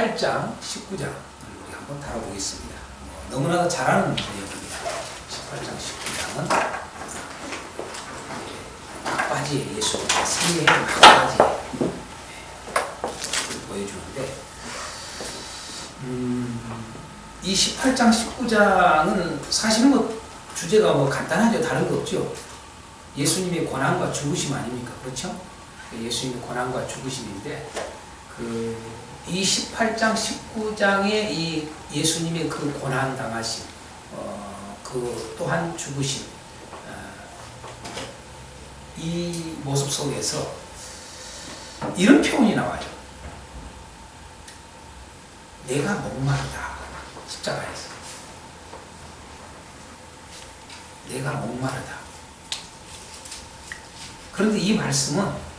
18장, 19장 우리 한번 다뤄보겠습니다. 너무나도 잘 아는 내용입니다. 18장, 19장은 막바지에 예수 생애의 막바지에 보여주는데 이 18장, 19장은 사실은 주제가 간단하죠. 다른 거 없죠. 예수님의 고난과 죽으심 아닙니까? 그렇죠? 예수님의 고난과 죽으심인데 이 18장, 19장의 이 예수님의 그 고난 당하심, 그 또한 죽으심, 이 모습 속에서 이런 표현이 나와요. 내가 목마르다. 십자가에서. 내가 목마르다. 그런데 이 말씀은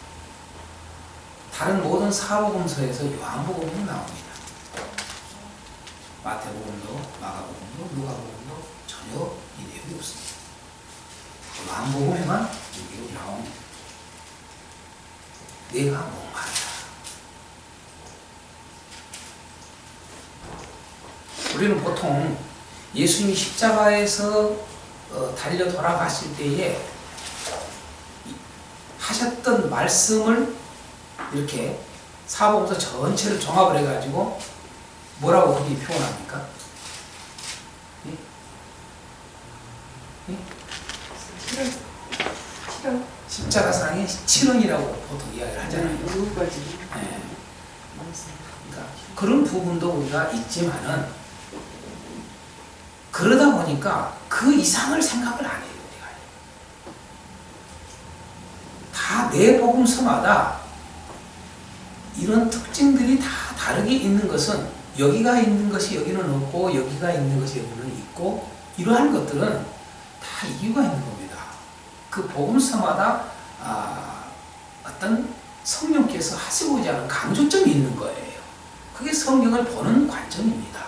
다른 모든 사복음서에서 요한복음으로 나옵니다. 마태복음도, 마가복음도, 누가복음도 전혀 이 내용이 없습니다. 요한복음에만 여기로 나옵니다. 내가 목마르다. 우리는 보통 예수님이 십자가에서 달려 돌아가실 때에 하셨던 말씀을 이렇게 사복음서 전체를 종합을 해가지고 뭐라고 거기 표현합니까? 예? 예? 십자가상의 실언이라고 보통 이야기를 하잖아요. 네. 그러니까 그런 부분도 우리가 있지만은 그러다 보니까 그 이상을 생각을 안 해요. 우리가. 다 내 복음서마다 이런 특징들이 다 다르게 있는 것은 여기가 있는 것이 여기는 없고 여기가 있는 것이 여기는 있고 이러한 것들은 다 이유가 있는 겁니다. 그 복음서마다 어떤 성령께서 하시고자 하는 강조점이 있는 거예요. 그게 성경을 보는 관점입니다.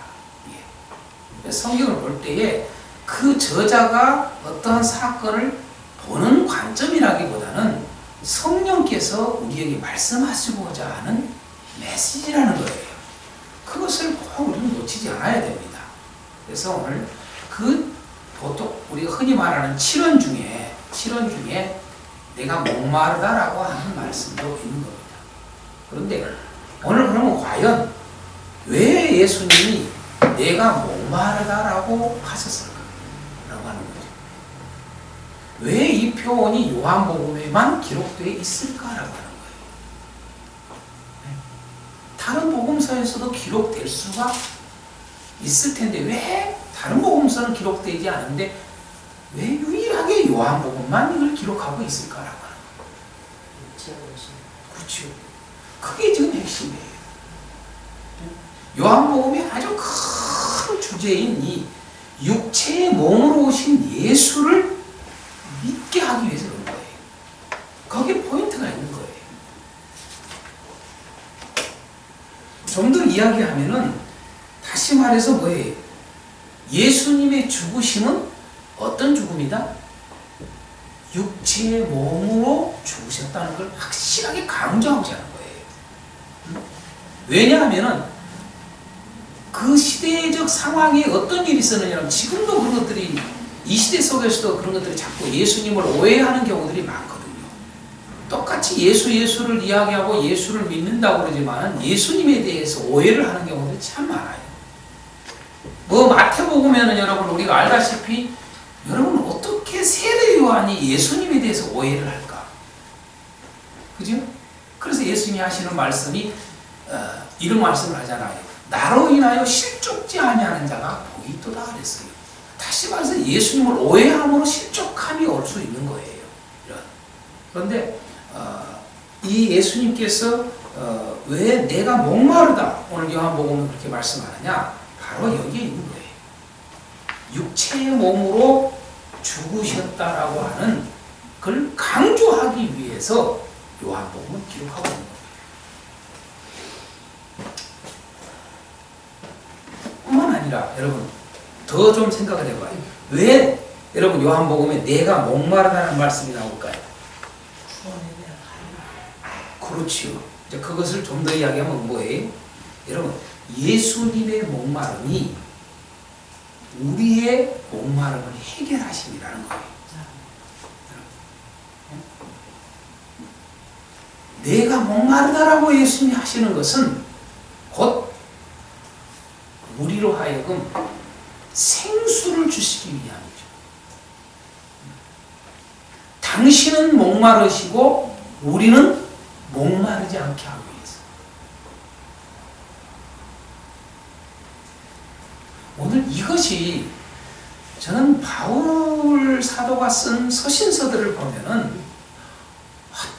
예. 성경을 볼 때에 그 저자가 어떠한 사건을 보는 관점이라기보다는 성령께서 우리에게 말씀하시고자 하는 메시지라는 거예요. 그것을 꼭 우리는 놓치지 않아야 됩니다. 그래서 오늘 보통 우리가 흔히 말하는 칠언 중에 내가 목마르다라고 하는 말씀도 있는 겁니다. 그런데 오늘 그러면 과연 왜 예수님이 내가 목마르다라고 하셨을까? 라고 하는 거죠. 왜 이 표현이 요한복음에만 기록되어 있을까라고 하는 거예요. 다른 복음서에서도 기록될 수가 있을 텐데 왜 다른 복음서는 기록되지 않은데 왜 유일하게 요한복음만 이걸 기록하고 있을까라고 하는 거예요. 그렇죠. 그게 지금 핵심이에요. 요한복음이 아주 큰 주제인 이 육체의 몸으로 오신 예수를 믿게 하기 위해서 그런 거예요. 거기에 포인트가 있는 거예요. 좀 더 이야기하면은 다시 말해서 뭐예요? 예수님의 죽으심은 어떤 죽음이다? 육체의 몸으로 죽으셨다는 걸 확실하게 강조하고자 하는 거예요. 왜냐하면은 그 시대적 상황에 어떤 일이 있었느냐면 지금도 그런 것들이 이 시대 속에서도 그런 것들이 자꾸 예수님을 오해하는 경우들이 많거든요. 똑같이 예수를 이야기하고 예수를 믿는다고 그러지만 예수님에 대해서 오해를 하는 경우들이 참 많아요. 마태복음에는 여러분 우리가 알다시피 여러분 어떻게 세례 요한이 예수님에 대해서 오해를 할까? 그죠? 그래서 예수님이 하시는 말씀이 이런 말씀을 하잖아요. 나로 인하여 실족지 아니하는 자가 복이 있도다 그랬어요. 다시 말해서 예수님을 오해함으로 실족함이 올 수 있는 거예요. 그런데 이 예수님께서 왜 내가 목마르다 오늘 요한복음은 그렇게 말씀하느냐? 바로 여기에 있는 거예요. 육체의 몸으로 죽으셨다라고 하는 그걸 강조하기 위해서 요한복음은 기록하고 있는 거예요. 뿐만 아니라 여러분 더 좀 생각을 해봐요. 왜 여러분 요한복음에 내가 목마르다는 말씀이 나올까요? 그렇지요. 이제 그것을 좀 더 이야기하면 뭐예요? 여러분, 예수님의 목마름이 우리의 목마름을 해결하심이라는 거예요. 내가 목마르다라고 예수님이 하시는 것은 곧 우리로 하여금 생수를 주시기 위함이죠. 당신은 목마르시고 우리는 목마르지 않게 하기 위해서. 오늘 이것이 저는 바울 사도가 쓴 서신서들을 보면은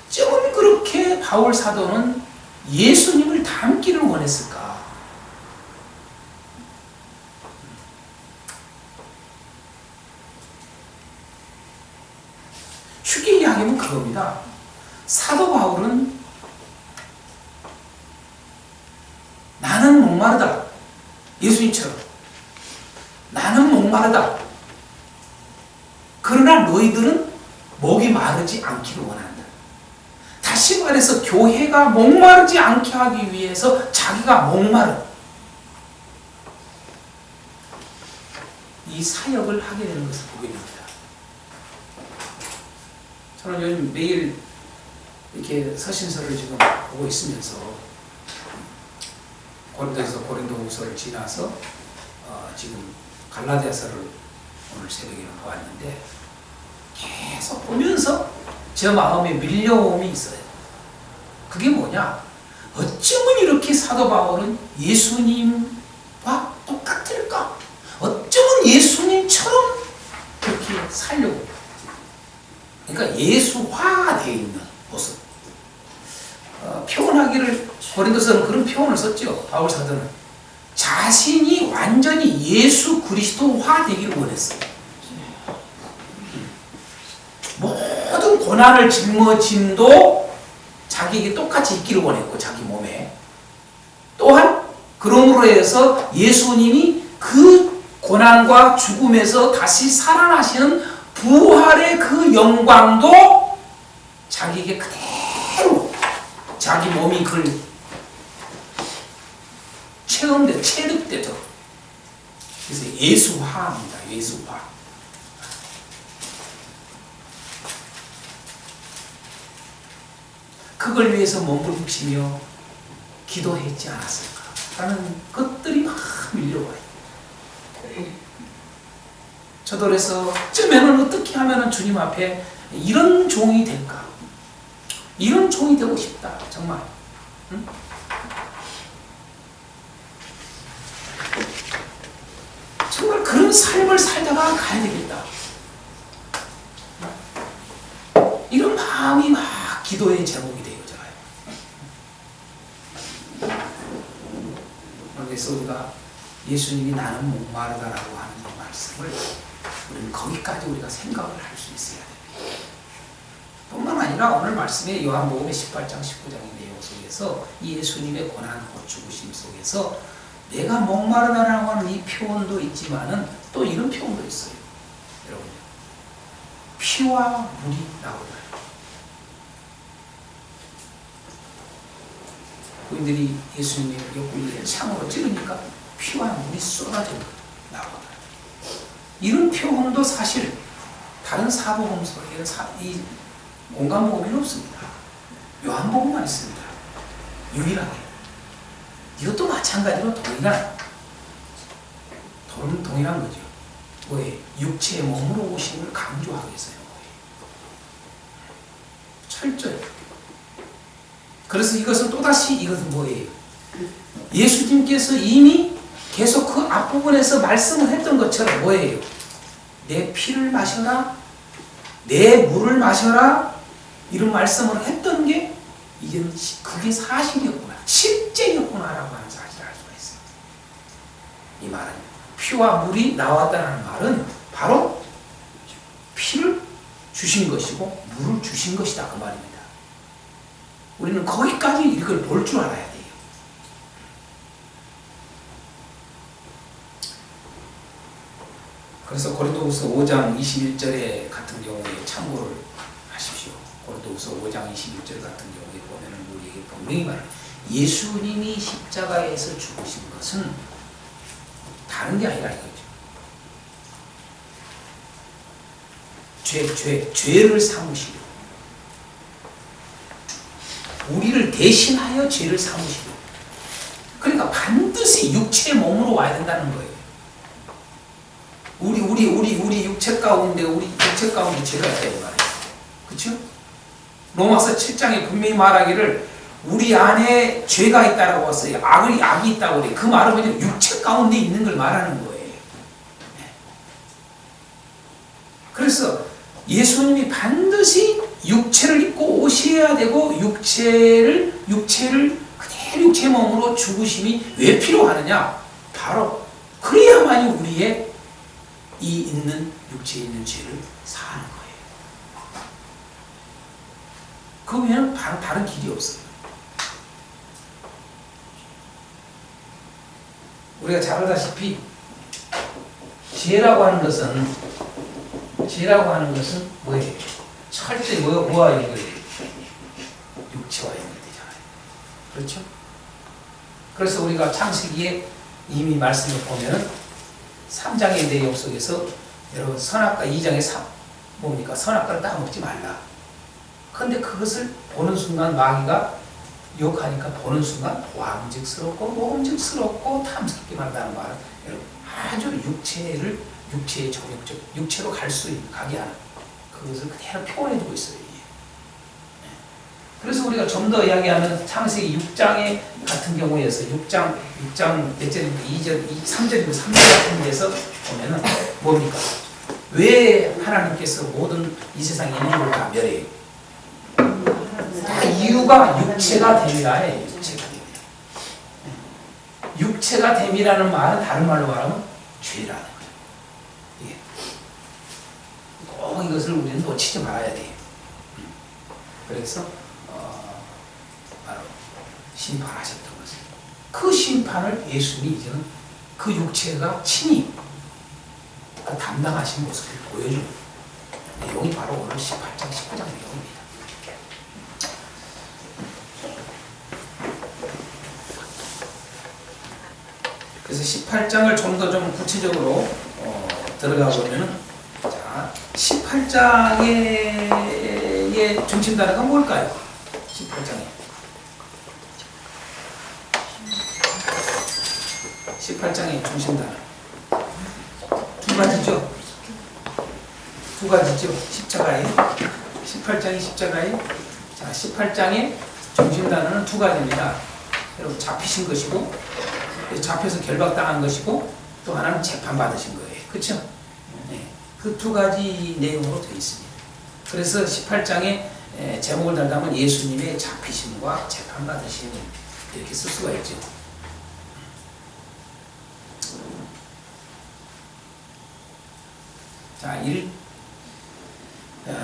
어쩌면 그렇게 바울 사도는 예수님을 닮기를 원했을까? 쉽게 이야기하면 그겁니다. 사도 바울은 나는 목마르다. 예수님처럼. 나는 목마르다. 그러나 너희들은 목이 마르지 않기를 원한다. 다시 말해서 교회가 목마르지 않게 하기 위해서 자기가 목마른 이 사역을 하게 되는 것을 보게 됩니다. 저는 요즘 매일 이렇게 서신서를 지금 보고 있으면서 고린도에서 고린도후서를 지나서 지금 갈라디아서를 오늘 새벽에는 보았는데 계속 보면서 제 마음에 밀려옴이 있어요. 그게 뭐냐? 어쩌면 이렇게 사도 바울은 예수님과 똑같을까? 어쩌면 예수님처럼 그렇게 살려고. 그러니까 예수화되어 있는 모습. 표현하기를 고린도서는 그런 표현을 썼죠. 바울 사도는 자신이 완전히 예수 그리스도화 되기를 원했어요. 모든 고난을 짊어짐도 자기에게 똑같이 있기를 원했고 자기 몸에 또한 그러므로 해서 예수님이 그 고난과 죽음에서 다시 살아나시는 부활의 그 영광도 자기에게 그대로 자기 몸이 그걸 체득되죠. 그래서 예수화입니다. 예수화. 그걸 위해서 몸을 붙이며 기도했지 않았을까 라는 것들이 막 밀려와요. 저도 그래서 어쩌면은 어떻게 하면은 주님 앞에 이런 종이 될까? 이런 종이 되고 싶다. 정말. 응? 정말 그런 삶을 살다가 가야 되겠다. 이런 마음이 막 기도의 제목이 돼요. 그래서 우리가 예수님이 나는 목마르다라고 하는 이 말씀을 우리는 거기까지 우리가 생각을 할 수 있어야 됩니다. 뿐만 아니라 오늘 말씀의 요한복음의 18장 19장의 내용 속에서 이 예수님의 고난과 죽으심 속에서 내가 목마르다라고 하는 이 표현도 있지만은 또 이런 표현도 있어요. 여러분, 피와 물이 나오다. 그들이 예수님의 옆구리에 창으로 찌르니까 피와 물이 쏟아져 나오다. 이런 표현도 사실 다른 사복음서에 이 공간복음에는 없습니다. 요한복음만 있습니다. 유일하게. 이것도 마찬가지로 동일한 거죠. 뭐에 육체의 몸으로 오심을 강조하고 있어요. 철저히. 그래서 이것은 또다시 이것은 뭐예요? 예수님께서 이미 계속 그 앞부분에서 말씀을 했던 것처럼 뭐예요? 내 피를 마셔라, 내 물을 마셔라, 이런 말씀을 했던 게 이제는 그게 사실이었구나, 실제였구나라고 하는 사실을 알 수가 있습니다. 이 말은 피와 물이 나왔다는 말은 바로 피를 주신 것이고 물을 주신 것이다 그 말입니다. 우리는 거기까지 이걸 볼 줄 알아야 돼요. 그래서 고린도후서 5장 21절에 같은 경우에 참고를 하십시오. 고린도후서 5장 21절 같은 경우에 보면은 우리에게 분명히 말해요. 예수님이 십자가에서 죽으신 것은 다른 게 아니라 이거죠. 죄를 삼으시고 우리를 대신하여 죄를 삼으시고, 그러니까 반드시 육체의 몸으로 와야 된다는 거예요. 우리 육체 가운데 죄가 있다 이 말이에요. 그렇죠? 로마서 7장에 분명히 말하기를 우리 안에 죄가 있다라고 했어요. 악이 있다고 그래요. 그 말은 그냥 육체 가운데 있는 걸 말하는 거예요. 그래서 예수님이 반드시 육체를 입고 오셔야 되고, 육체를 그대로 육체 몸으로 죽으심이 왜 필요하느냐? 바로 그래야만이 우리의 육체에 있는 죄를 사하는 거예요. 그 외에는 다른 길이 없어요. 우리가 잘 알다시피 죄라고 하는 것은 뭐예요? 철저히 뭐와 연결돼요? 육체와 연결되잖아요. 그렇죠? 그래서 우리가 창세기에 이미 말씀을 보면 3장의 내용 속에서 여러분 선악과 2장의 뭡니까? 선악과를 따먹지 말라. 그런데 그것을 보는 순간 마귀가 욕하니까 보는 순간 왕직스럽고 모험직스럽고 탐스럽게 만다는 말은 여러분 아주 육체의 정욕적 육체로 가게 하는 그것을 그대로 표현해주고 있어요. 그래서 우리가 좀 더 이야기하는 창세기 6장의 같은 경우에서 6장 몇 절입니까? 2절, 3절이고 3절 같은 데서 보면은 뭡니까? 왜 하나님께서 모든 이 세상 인류를 다 멸해요? 다 이유가 육체가 됨이라예요. 육체가 됨이라는 말은 다른 말로 말하면 죄라는 거예요. 꼭 이것을 우리는 놓치지 말아야 돼요. 그래서 바로 심판하셨던 것을, 그 심판을 예수님이 이제는 그 육체가 친히 담당하신 모습을 보여주는 내용이 바로 오늘 18장, 19장 내용입니다. 그래서 18장을 좀 더 구체적으로 들어가 보면은, 자, 18장의 중심 단어가 뭘까요? 18장의 중심 단어 두 가지죠. 십자가에 18장이 십자가에, 자, 18장의 중심 단어는 두 가지입니다. 여러분, 잡히신 것이고, 잡혀서 결박당한 것이고, 또 하나는 재판받으신 거예요. 그렇죠? 네. 그 두 가지 내용으로 되어 있습니다. 그래서 18장에 제목을 달다면 예수님의 잡히심과 재판받으심, 이렇게 쓸 수가 있죠. 자,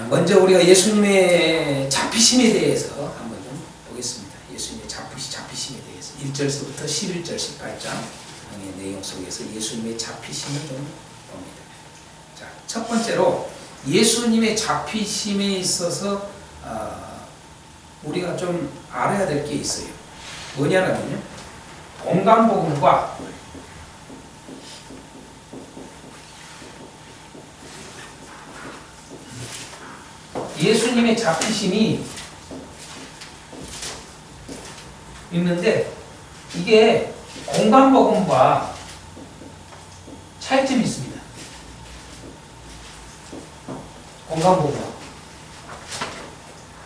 먼저 우리가 예수님의 잡히심에 대해서 한번 좀 보겠습니다. 예수님의 잡히심에 대해서 1절서부터 11절 18장의 내용 속에서 예수님의 잡히심을 좀 봅니다. 자, 첫 번째로 예수님의 잡히심에 있어서 우리가 좀 알아야 될 게 있어요. 뭐냐면요, 공간복음과 예수님의 잡히심이 있는데, 이게 공간복음과 차이점이 있습니다. 공간복음,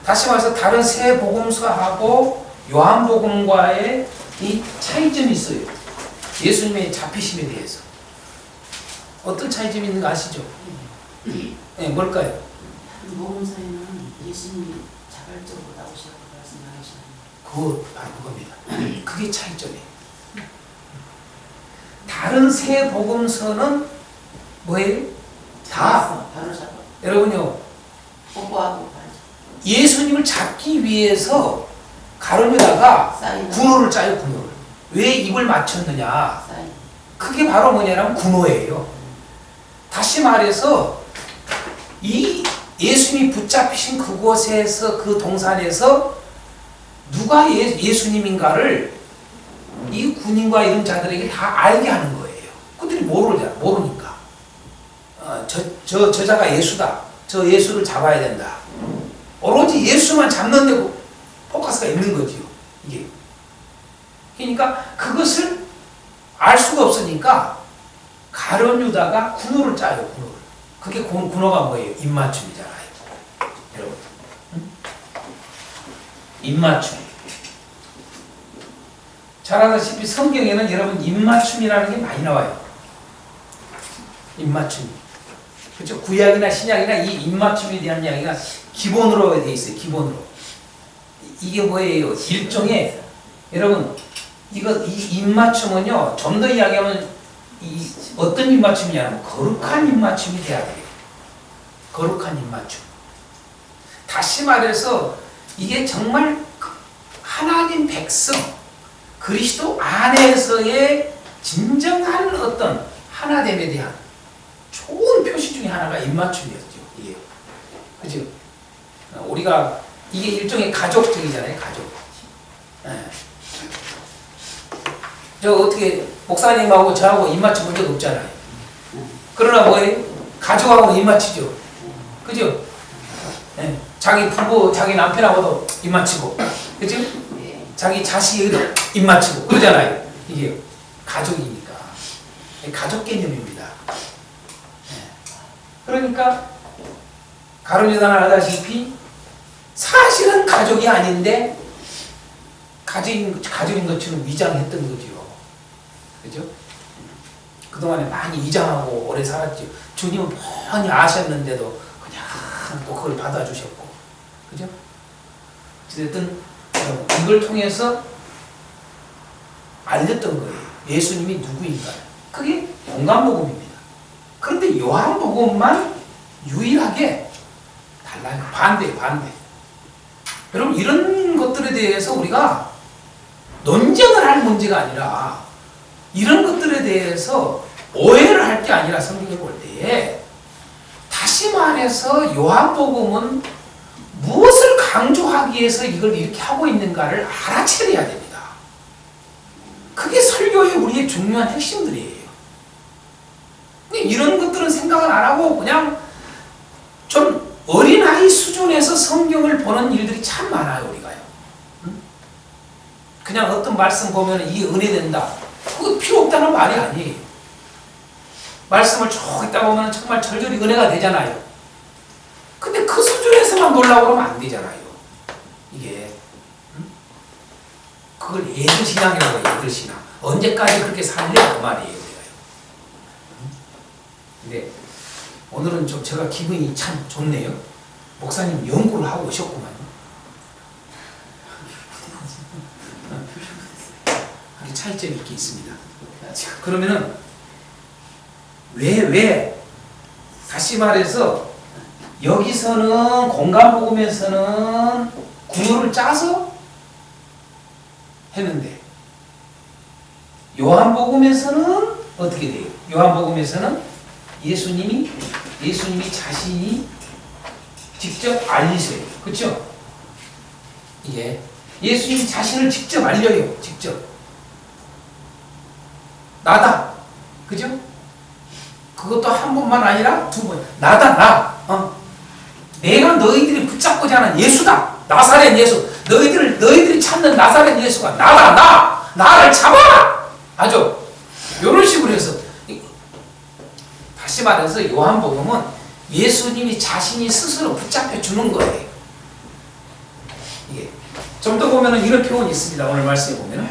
다시 말해서 다른 세 복음서하고 요한복음과의 이 차이점이 있어요. 예수님의 잡히심에 대해서 어떤 차이점이 있는 거 아시죠? 네, 뭘까요? 복음서에는 예수님이 자발적으로 나오시라고 말씀하시는 그거 바로 그겁니다. 그게 차이점이에요. 다른 세 복음서는 뭐예요? 다 여러분요, 뽀뽀하고 예수님을 잡기 위해서 가름에다가 군호를 짜요. 군호를. 왜 입을 맞췄느냐? 그게 바로 뭐냐면 군호예요. 다시 말해서 이 예수님이 붙잡히신 그곳에서, 그 동산에서 누가 예수님인가를 이 군인과 이런 자들에게 다 알게 하는 거예요. 그들이 모르니까. 저자가 예수다. 저 예수를 잡아야 된다. 오로지 예수만 잡는 데 포커스가 있는 거지요. 이게. 그러니까 그것을 알 수가 없으니까 가룟 유다가 군호를 짜요. 군호를. 그게 군호가 뭐예요? 입맞춤이잖아요. 여러분. 응? 입맞춤. 잘 아다시피 성경에는 여러분 입맞춤이라는 게 많이 나와요. 입맞춤. 그렇죠? 구약이나 신약이나 이 입맞춤에 대한 이야기가 기본으로 되어 있어요. 기본으로. 이게 뭐예요? 일종의 여러분 이 입맞춤은요. 좀 더 이야기하면 어떤 입맞춤이냐면 거룩한 입맞춤이 돼야 돼요. 거룩한 입맞춤. 다시 말해서 이게 정말 하나님 백성 그리스도 안에서의 진정한 어떤 하나됨에 대한 좋은 표시 중에 하나가 입맞춤이었죠. 이게. 그죠? 우리가 이게 일종의 가족적이잖아요. 가족. 네. 저 어떻게 목사님하고 저하고 입맞춤 본 적 없잖아요. 그러나 뭐예요? 가족하고 입맞추죠. 그죠? 네. 자기 부부, 자기 남편하고도 입맞추고, 그죠? 자기 자식에도 입맞추고 그러잖아요. 이게 가족이니까. 가족 개념입니다. 네. 그러니까 가룟 유다는 알다시피 사실은 가족이 아닌데 가족인 것처럼 위장했던 거죠. 그죠? 그동안에 많이 위장하고 오래 살았죠. 주님은 뻔히 아셨는데도 그냥 또 그걸 받아주셨고. 그죠? 어쨌든 이걸 통해서 알렸던 거예요. 예수님이 누구인가. 그게 요한복음입니다. 그런데 요한복음만 유일하게 달라요. 반대. 여러분 이런 것들에 대해서 우리가 논쟁을 할 문제가 아니라 이런 것들에 대해서 오해를 할 게 아니라 성경을 볼 때에 다시 말해서 요한복음은 무엇을 강조하기 위해서 이걸 이렇게 하고 있는가를 알아차려야 됩니다. 그게 설교의 우리의 중요한 핵심들이에요. 이런 것들은 생각을 안 하고 그냥 좀 어린아이 수준에서 성경을 보는 일들이 참 많아요. 우리가요. 그냥 어떤 말씀 보면 이게 은혜된다. 그거 필요 없다는 말이 아니에요. 말씀을 쭉 읽다 보면 정말 절절히 은혜가 되잖아요. 근데 그 수준에서만 놀라고 그러면 안 되잖아요. 이게. 그걸 예술신앙이라고 해요. 예술신앙. 언제까지 그렇게 살래? 그 말이에요. 근데 오늘은 좀 제가 기분이 참 좋네요. 목사님 연구를 하고 오셨구만요. 차이점이 이렇게 있습니다. 그러면은 왜 다시 말해서 여기서는 공간복음에서는 구호를 짜서 했는데 요한복음에서는 어떻게 돼요? 요한복음에서는 예수님이 자신이 직접 알리세요. 그렇죠? 이게 예수님이 자신을 직접 알려요. 직접. 나다. 그죠? 그것도 한 번만 아니라 두 번. 나다, 나. 내가 너희들이 붙잡고자 하는 예수다. 나사렛 예수. 너희들이 찾는 나사렛 예수가 나다, 나. 나를 잡아라. 아주. 이런 식으로 해서. 다시 말해서 요한복음은 예수님이 자신이 스스로 붙잡혀 주는 거예요. 이게. 좀 더 보면은 이런 표현이 있습니다. 오늘 말씀에 보면은.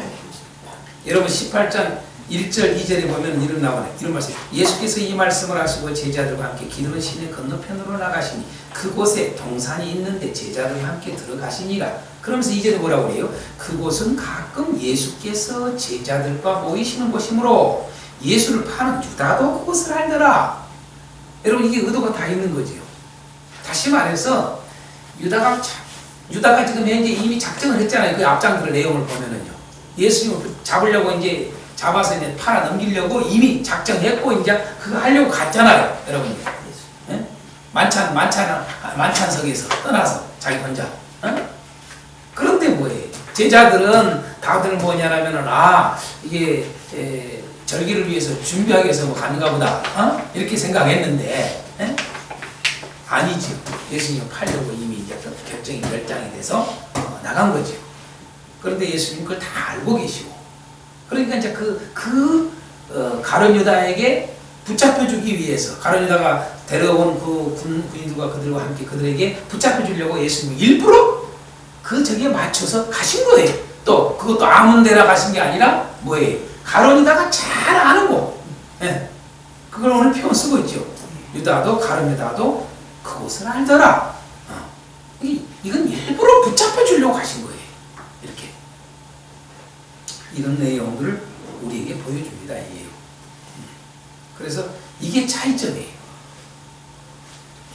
여러분 18장 1절, 2절에 보면 이런 나오네. 이런 말씀. 예수께서 이 말씀을 하시고 제자들과 함께 기드론 시내 건너편으로 나가시니 그곳에 동산이 있는데 제자들과 함께 들어가시니라. 그러면서 2절에 뭐라고 그래요? 그곳은 가끔 예수께서 제자들과 모이시는 곳이므로 예수를 파는 유다도 그것을 알더라. 여러분 이게 의도가 다 있는 거지요. 다시 말해서 유다가 지금 현재 이미 작정을 했잖아요. 그 앞장들 내용을 보면은요. 예수님을 잡으려고 이제 잡아서 이제 팔아 넘기려고 이미 작정했고 이제 그거 하려고 갔잖아요, 여러분. 예? 만찬석에서 떠나서 자기 혼자. 그런데 뭐예요? 제자들은 다들 뭐냐면은 이게 절기를 위해서 준비하기 위해서 뭐 가는가 보다 이렇게 생각했는데 아니죠. 예수님 팔려고 이미 이제 결정이 결장이 돼서 나간 거죠. 그런데 예수님 그걸 다 알고 계시고 그러니까 이제 가룟 유다에게 붙잡혀주기 위해서 가룟 유다가 데려온 그 군인들과 그들과 함께 그들에게 붙잡혀주려고 예수님이 일부러 저기에 맞춰서 가신 거예요. 또 그것도 아무 데나 가신 게 아니라 뭐예요? 가룟 유다가 잘 아는 곳. 그걸 오늘 표현 쓰고 있죠. 유다도 가룟 유다도 그곳을 알더라. 이건 일부러 붙잡혀주려고 하신 거예요. 이렇게 이런 내용들을 우리에게 보여줍니다. 이에요. 그래서 이게 차이점이에요.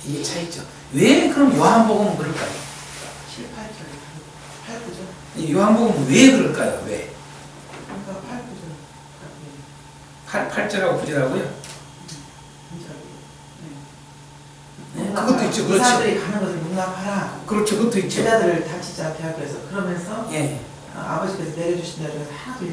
이게 차이점. 왜 그럼 요한복음은 그럴까요? 7, 8절 8, 9절 요한복음은 왜 그럴까요? 왜? 그러니까 8, 9절 8절하고 9절하고요? 네. 그것도 있죠. 그렇죠. 사람들이 가는 것을 용납하라. 그렇죠. 그것도 있죠. 제자들을 다치지 않게 하기 위해서 그러면서 예. 아버지께서 내려주신 대로 하나도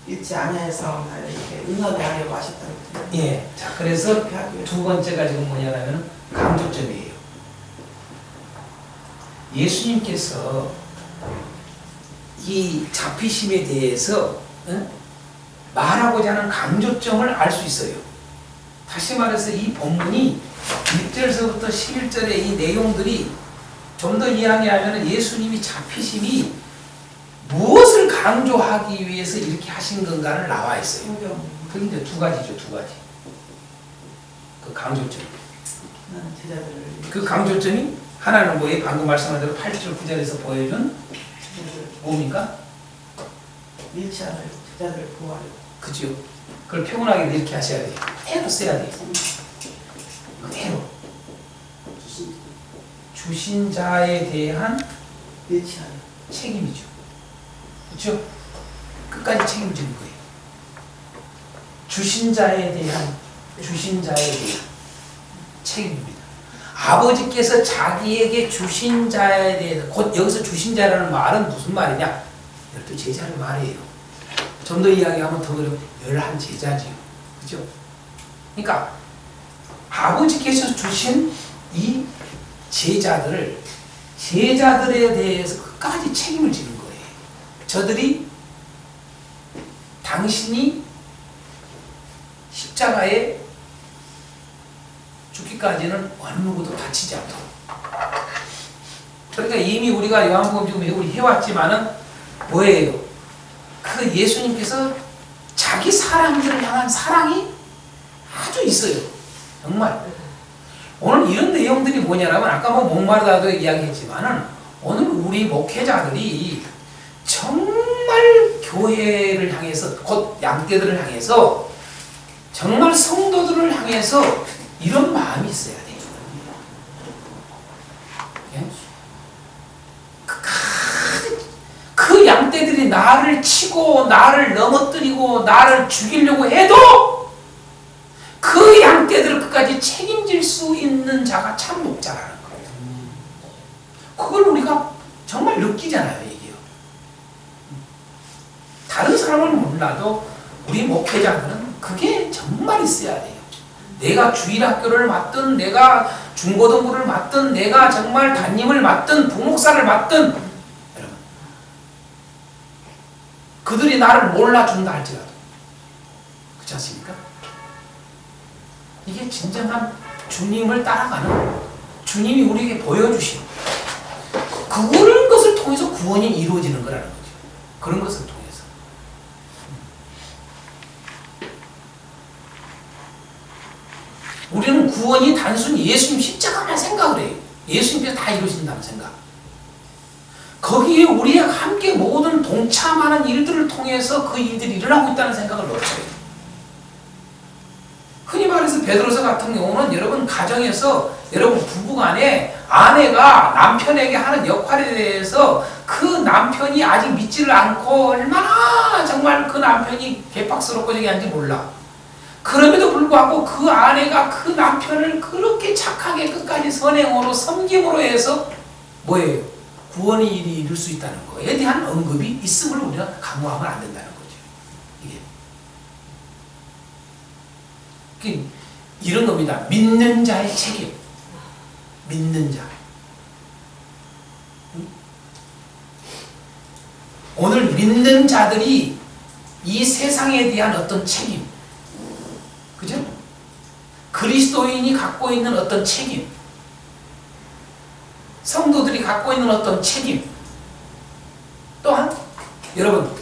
잃지 아니해서 이렇게 은혜를 하려고 하셨다고. 예. 자, 그래서 두 번째가 지금 뭐냐면 강조점이에요. 예수님께서 이 잡히심에 대해서 말하고자 하는 강조점을 알 수 있어요. 다시 말해서 이 본문이 1절서부터 11절의 이 내용들이 좀 더 이야기하면 예수님이 잡히심이 무엇을 강조하기 위해서 이렇게 하신 건가를 나와 있어요. 그게 이제 두 가지죠, 두 가지. 그 강조점. 그 강조점이 하나는 뭐예요? 방금 말씀한 대로 8절, 9절에서 보여준 뭡니까? 잃지 않을 제자들을 보호하려. 그죠? 그걸 표현하기 이렇게 하셔야 돼요. 그대로 써야 돼요. 그대로. 주신 자에 대한 잃지 않을 책임이죠. 그렇죠? 끝까지 책임지는 거예요. 주신 자에 대한 책임입니다. 아버지께서 자기에게 주신 자에 대해서 곧 여기서 주신 자라는 말은 무슨 말이냐? 12제자를 말해요. 좀 더 이야기하면 더 어려워. 11제자지요. 그죠? 그러니까 아버지께서 주신 이 제자들에 대해서 끝까지 책임을 지는 거예요. 저들이 당신이 십자가에 죽기까지는 어느 누구도 다치지 않도록. 그러니까 이미 우리가 요한복음 지금 우리 해왔지만은 뭐예요? 그 예수님께서 자기 사람들을 향한 사랑이 아주 있어요. 정말. 오늘 이런 내용들이 뭐냐면 아까 뭐 목마르다도 이야기했지만은 오늘 우리 목회자들이 정말 교회를 향해서 곧 양떼들을 향해서 정말 성도들을 향해서 이런 마음이 있어야 돼요. 그 양떼들이 나를 치고 나를 넘어뜨리고 나를 죽이려고 해도 그 양떼들을 끝까지 책임질 수 있는 자가 참 목자라는 거예요. 그걸 우리가 정말 느끼잖아요, 이게요. 다른 사람을 몰라도 우리 목회자들은 그게 정말 있어야 돼요. 내가 주일학교를 맡든 내가 중고등부를 맡든 내가 정말 담임을 맡든 부목사를 맡든 여러분 그들이 나를 몰라준다 할지라도 그렇지 않습니까? 이게 진정한 주님을 따라가는 주님이 우리에게 보여주신 그런 것을 통해서 구원이 이루어지는 거라는 거죠. 그런 것을 통해서 우리는 구원이 단순히 예수님 십자가만 생각을 해요. 예수님께서 다 이루신다는 생각. 거기에 우리가 함께 모든 동참하는 일들을 통해서 그 일들이 일어나고 있다는 생각을 놓쳐요. 흔히 말해서 베드로서 같은 경우는 여러분 가정에서 여러분 부부간에 아내가 남편에게 하는 역할에 대해서 그 남편이 아직 믿지를 않고 얼마나 정말 그 남편이 개박스럽고 저기 한지 몰라. 그럼에도 불구하고 그 아내가 그 남편을 그렇게 착하게 끝까지 선행으로 섬김으로 해서 뭐예요? 구원의 일이 이룰 수 있다는 거에 대한 언급이 있음을 우리가 강요하면 안 된다는 거죠. 이게 이런 겁니다. 믿는 자의 책임. 믿는 자. 오늘 믿는 자들이 이 세상에 대한 어떤 책임, 그죠? 그리스도인이 갖고 있는 어떤 책임, 성도들이 갖고 있는 어떤 책임, 또한 여러분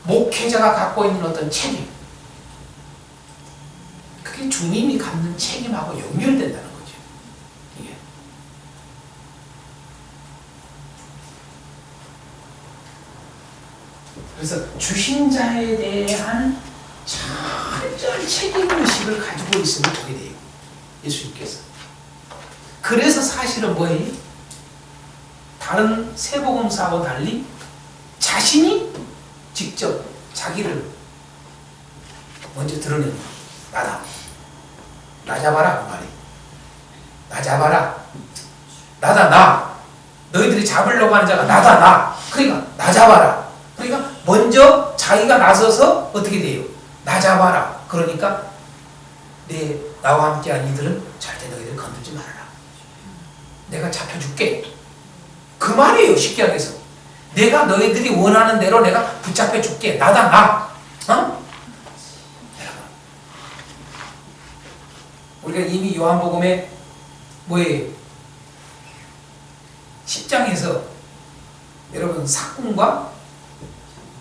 목회자가 갖고 있는 어떤 책임, 그게 주님이 갖는 책임하고 연결된다는 거죠. 이게. 그래서 주신 자에 대한 철저한 책임의식을 가지고 있음을 보게 돼요. 예수님께서. 그래서 사실은 뭐예요? 다른 세복음사와 달리 자신이 직접 자기를 먼저 드러내는 나다. 나 잡아라 그 말이에요. 나 잡아라. 나다 나. 너희들이 잡으려고 하는 자가 나다 나. 그러니까 나 잡아라. 그러니까 먼저 자기가 나서서 어떻게 돼요? 나 잡아라. 그러니까 나와 함께한 이들은 절대 너희들 건들지 말아라. 내가 잡혀줄게. 그 말이에요. 쉽게 하겠어. 내가 너희들이 원하는 대로 내가 붙잡혀 줄게. 나다 나. 어? 여러분, 우리가 이미 요한복음에 뭐예요? 10장에서 여러분 삭군과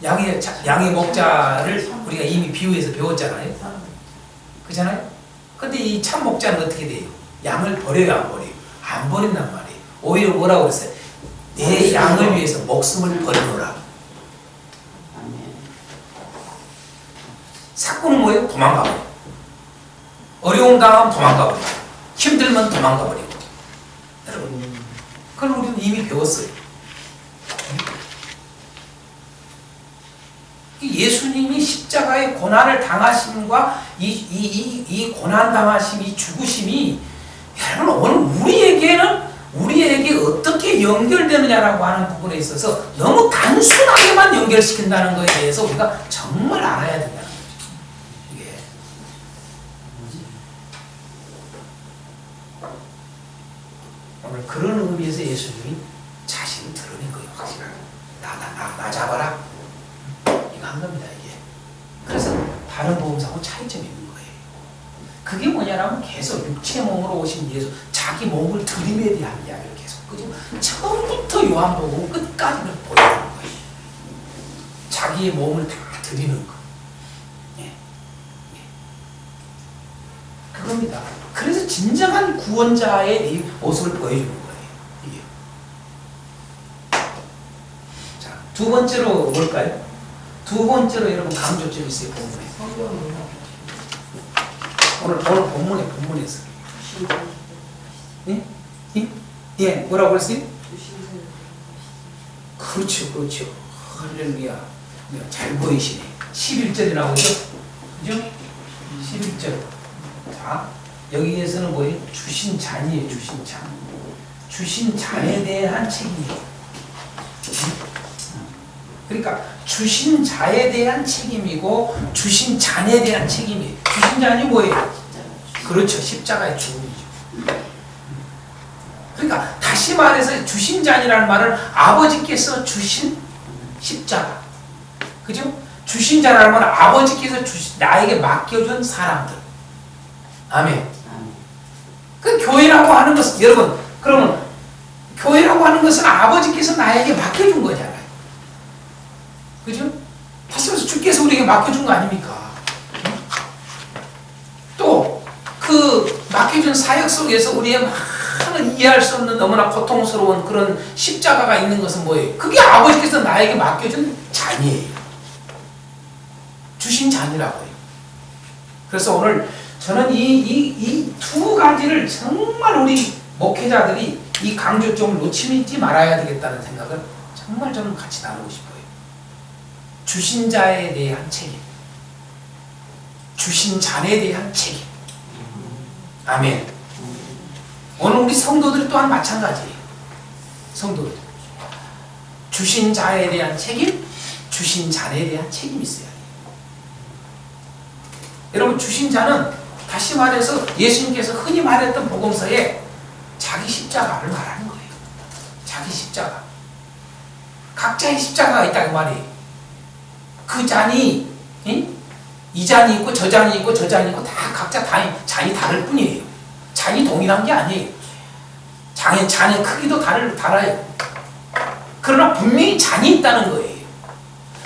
양의 목자를 우리가 이미 비유해서 배웠잖아요. 그렇잖아요? 근데 이 참 목자는 어떻게 돼요? 양을 버려요, 안 버려요? 안 버린단 말이에요. 오히려 뭐라고 그랬어요? 내 양을 위해서 목숨을 버리노라. 삭군은 뭐예요? 도망가버려. 어려움 당하면 도망가버려. 힘들면 도망가버리고. 여러분, 그걸 우리는 이미 배웠어요. 예수님이 십자가의 고난을 당하심과 이 고난 당하심, 이 죽으심이 여러분 오늘 우리에게 어떻게 연결되느냐라고 하는 부분에 있어서 너무 단순하게만 연결시킨다는 것에 대해서 우리가 정말 알아야 된다는 거죠. 이게 오늘 그런 의미에서 예수님이 자신을 드러낸 거예요. 확실하게 나 잡아라. 한 겁니다, 이게. 그래서 다른 복음서하고 차이점이 있는 거예요. 그게 뭐냐라면 계속 육체 몸으로 오신 예수, 자기 몸을 드림에 대한 이야기를 계속, 그죠? 처음부터 요한복음 끝까지를 보여주는 거예요. 자기의 몸을 다 드리는 거. 예. 예. 그겁니다. 그래서 진정한 구원자의 이 모습을 보여주는 거예요. 이게. 자, 두 번째로 뭘까요? 두 번째로 여러분 강조점이 있어요. 본문에. 오늘 본문에서. 예? 예? 뭐라고 그랬어요? 그렇죠. 할렐루야. 잘 보이시네. 11절이라고 그죠? 그죠? 11절. 자, 여기에서는 뭐예요? 주신 잔이에요. 주신 잔. 주신 잔에 대한 책임이에요. 그러니까 주신 자에 대한 책임이고 주신 잔에 대한 책임이에요. 주신 잔이 뭐예요? 그렇죠. 십자가의 죽음이죠. 그러니까 다시 말해서 주신 잔이라는 말은 아버지께서 주신 십자가. 그죠? 주신 자라는 말은 아버지께서 나에게 맡겨준 사람들. 아멘. 그 교회라고 하는 것은 여러분 그러면 교회라고 하는 것은 아버지께서 나에게 맡겨준 거잖아요. 그죠? 다시 말해서 주께서 우리에게 맡겨준 거 아닙니까? 또 그 맡겨준 사역 속에서 우리의 많은 이해할 수 없는 너무나 고통스러운 그런 십자가가 있는 것은 뭐예요? 그게 아버지께서 나에게 맡겨준 잔이에요. 주신 잔이라고요. 그래서 오늘 저는 이 두 가지를 정말 우리 목회자들이 이 강조점을 놓치지 말아야 되겠다는 생각을 정말 저는 같이 나누고 싶어요. 주신 자에 대한 책임, 주신 잔에 대한 책임. 아멘. 오늘 우리 성도들이 또한 마찬가지예요. 성도들. 주신 자에 대한 책임, 주신 자에 대한 책임이 있어야 돼요. 여러분, 주신 자는 다시 말해서 예수님께서 흔히 말했던 복음서에 자기 십자가를 말하는 거예요. 자기 십자가. 각자의 십자가가 있다고 말이에요. 그 잔이, 이 잔이 있고 저 잔이 있고 저 잔이 있고 다 각자 잔이 다를 뿐이에요. 잔이 동일한 게 아니에요. 잔의 크기도 달라요. 그러나 분명히 잔이 있다는 거예요.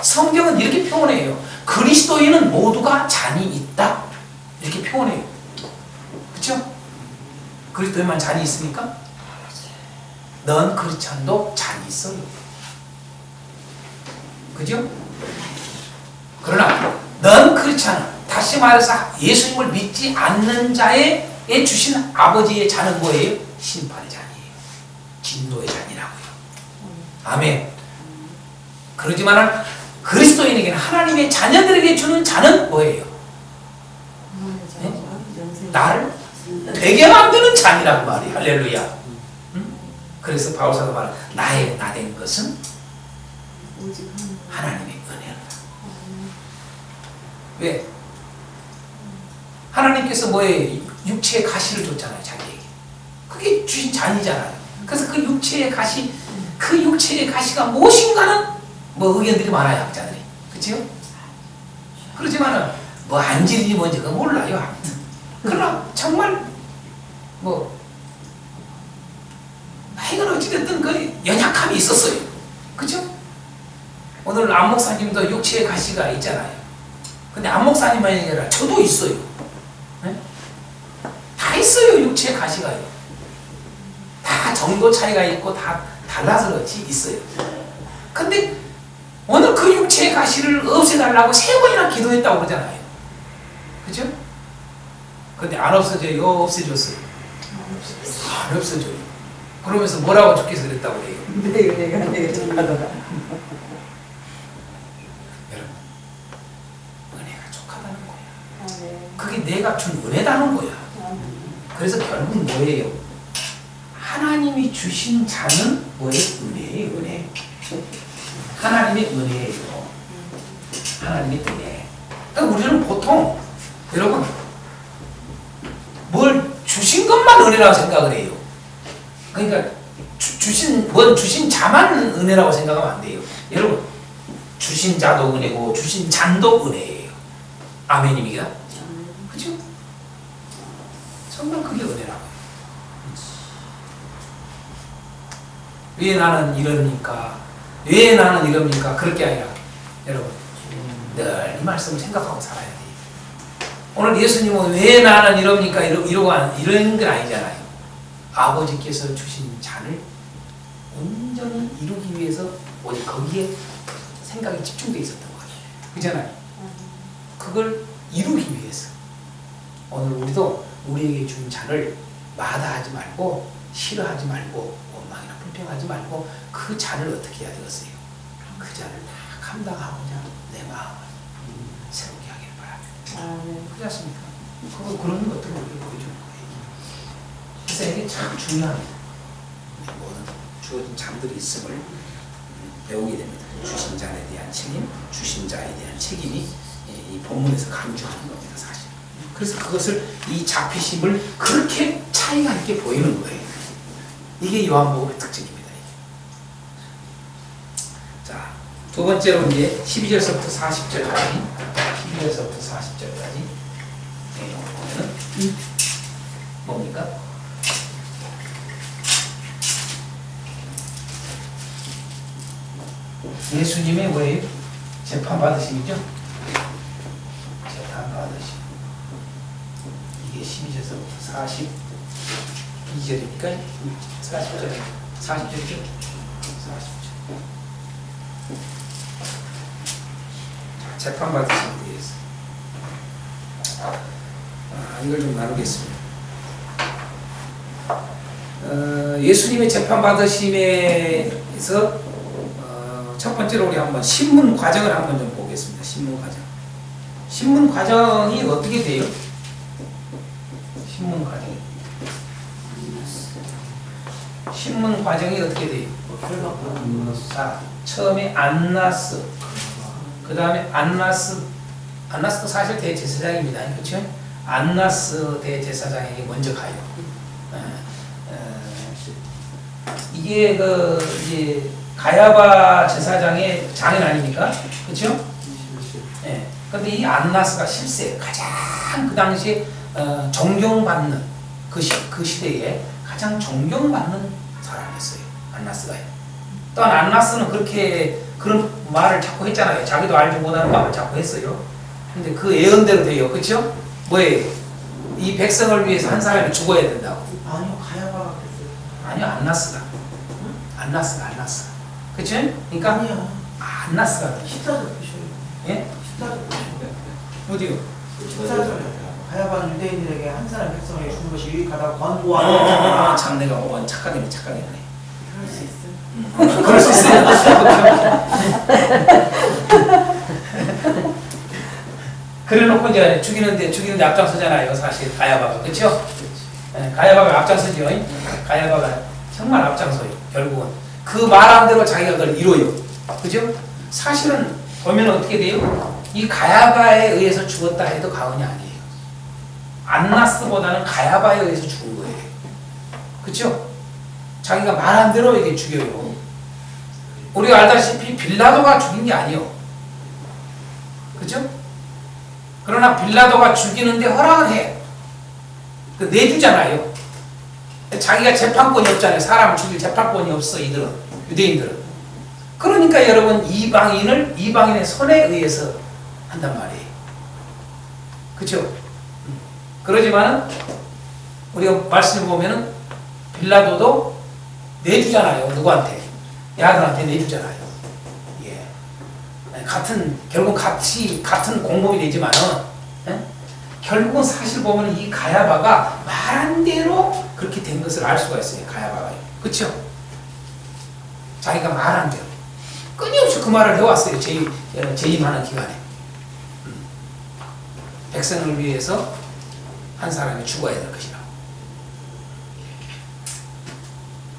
성경은 이렇게 표현해요. 그리스도인은 모두가 잔이 있다. 이렇게 표현해요. 그렇죠? 그리스도인만 잔이 있습니까? 넌 크리스찬도 잔이 있어요. 그죠? 그러나 넌 크리스찬은 다시 말해서 예수님을 믿지 않는 자에 주신 아버지의 잔은 뭐예요? 심판의 잔이에요. 진노의 잔이라고요. 아멘. 그러지만 그리스도인에게는 하나님의 자녀들에게 주는 잔은 뭐예요? 네? 나를 되게 만드는 잔이라고 말이에요. 할렐루야. 그래서 바울사도 말하는 나의 나된 것은 하나님의 은혜다. 왜? 하나님께서 뭐에 육체의 가시를 줬잖아요. 자기에게. 그게 주신 잔이잖아요. 그래서 그 육체의 가시가 무엇인가는 뭐 의견들이 많아요. 학자들이. 그렇죠? 그렇지만은 뭐 안질인지 뭔지 그거 몰라요. 아무튼. 그러나 정말 뭐 하여간 어찌됐든 그 연약함이 있었어요. 그죠? 오늘 안 목사님도 육체의 가시가 있잖아요. 근데 안 목사님만 아니라 저도 있어요. 네? 다 있어요. 육체의 가시가요. 다 정도 차이가 있고 다 달라서 그렇지 있어요. 근데 오늘 그 육체의 가시를 없애달라고 3번이나 기도했다고 그러잖아요. 그죠? 근데 안 없어져요? 없애줬어요? 안 없어져요. 그러면서 뭐라고 주께서 그랬다고 그래요? 내 은혜가 내게 족하더라. 여러분, 은혜가 족하다는 거야. 그게 내가 준 은혜다는 거야. 그래서 결국 뭐예요? 하나님이 주신 자는 뭐예요? 은혜예요. 은혜. 하나님의 은혜예요. 하나님의 은혜. 그러니까 우리는 보통 여러분 뭘 주신 것만 은혜라고 생각을 해요. 그러니까 주신 자만 은혜라고 생각하면 안 돼요. 여러분, 주신 자도 은혜고 주신 잔도 은혜예요. 아멘입니다. 그죠? 정말 그게 은혜라고요. 왜 나는 이러니까? 왜 나는 이럽니까? 그렇게 아니라 여러분 늘 이 말씀을 생각하고 살아야 돼요. 오늘 예수님은 왜 나는 이럽니까? 이런 건 아니잖아요. 아버지께서 주신 잔을 온전히 이루기 위해서 오직 거기에 생각이 집중되어 있었던 거예요. 그잖아요. 그걸 이루기 위해서 오늘 우리도 우리에게 준 잔을 마다하지 말고 싫어하지 말고 원망이나 불평하지 말고 그 잔을 어떻게 해야 되겠어요? 그 잔을 다 감당하고자 내 마음을 새롭게 하길 바랍니다. 그렇지 않습니까? 그런 것들을 우리가 보여주는 거예요. 그래서 이게 참 중요합니다. 모든 주어진 잔들이 있음을 배우게 됩니다. 주신 잔에 대한 책임, 주신 자에 대한 책임이 이 본문에서 강조하는 겁니다, 사실. 그래서 그것을 이 자피심을 그렇게 차이가 있게 보이는 거예요. 이게 요한복음의 특징입니다. 이게. 자, 두 번째로 이제 12절서부터 40절까지, 12절서부터 40절까지 보면은 뭡니까? 예수님의 뭐예요? 재판받으심이죠? 재판받으심. 이게 12절서부터 42절입니까? 40절. 40절이죠? 40절. 재판받으심에 대해서. 이걸 좀 나누겠습니다. 예수님의 재판받으심에서 첫 번째로 우리 한번 신문 과정을 한번 좀 보겠습니다. 신문 과정. 신문 과정이 어떻게 돼요? 신문 과정이. 신문 과정이 어떻게 돼요? 자, 처음에 안나스, 그 다음에 안나스도 사실 대제사장입니다. 그렇죠? 안나스 대제사장에게 먼저 가요. 이게 이제 가야바 제사장의 장인 아닙니까? 그렇죠? 예. 근데 이 안나스가 실세 가장 그 당시에 존경받는 그 시대에 가장 존경받는 사람이었어요. 안나스가요. 또한 안나스는 그런 말을 자꾸 했잖아요. 자기도 알지 못하는 말을 자꾸 했어요. 근데 그 예언대로 돼요. 그렇죠? 뭐예요? 이 백성을 위해서 한 사람이 죽어야 된다고. 아니요, 가야바가 그랬어요. 아니요, 안나스가. 안나스. 그렇죠? 그러니까 아니야. 안나스가. 14절 보셔요. 예? 14절 보셔요. 어디요? 14절. 가야바는 유대인들에게 한 사람 백성에게 주는 것이 유익하다고 권고하는 참 내가 착각이네. 그럴 수 있어요. 그럴 수 있어요. 그래놓고 이제 죽이는데 앞장서잖아요. 사실 가야바가. 그렇죠? 가야바가 앞장서죠. 가야바가 정말 앞장서요. 결국은 그 말한 대로 자기가 그걸 이뤄요. 그죠? 사실은 보면 어떻게 돼요? 이 가야바에 의해서 죽었다 해도 과언이 아니에요. 안나스보다는 가야바에 의해서 죽은 거예요. 그렇죠? 자기가 말한 대로 이게 죽여요. 우리가 알다시피 빌라도가 죽인 게 아니에요. 그죠? 그러나 빌라도가 죽이는데 허락을 해. 내주잖아요. 자기가 재판권이 없잖아요. 사람을 죽일 재판권이 없어, 유대인들은. 그러니까 여러분, 이방인의 선에 의해서 한단 말이에요. 그죠? 그러지만은, 우리가 말씀을 보면은, 빌라도도 내주잖아요. 누구한테? 야들한테 내주잖아요. 예. 결국 같은 공범이 되지만은, 결국은 사실 보면 이 가야바가 말한 대로 그렇게 된 것을 알 수가 있어요. 가야바가요. 그쵸? 자기가 말한 대로. 끊임없이 그 말을 해왔어요. 재임하는 기간에. 백성을 위해서 한 사람이 죽어야 될 것이라고.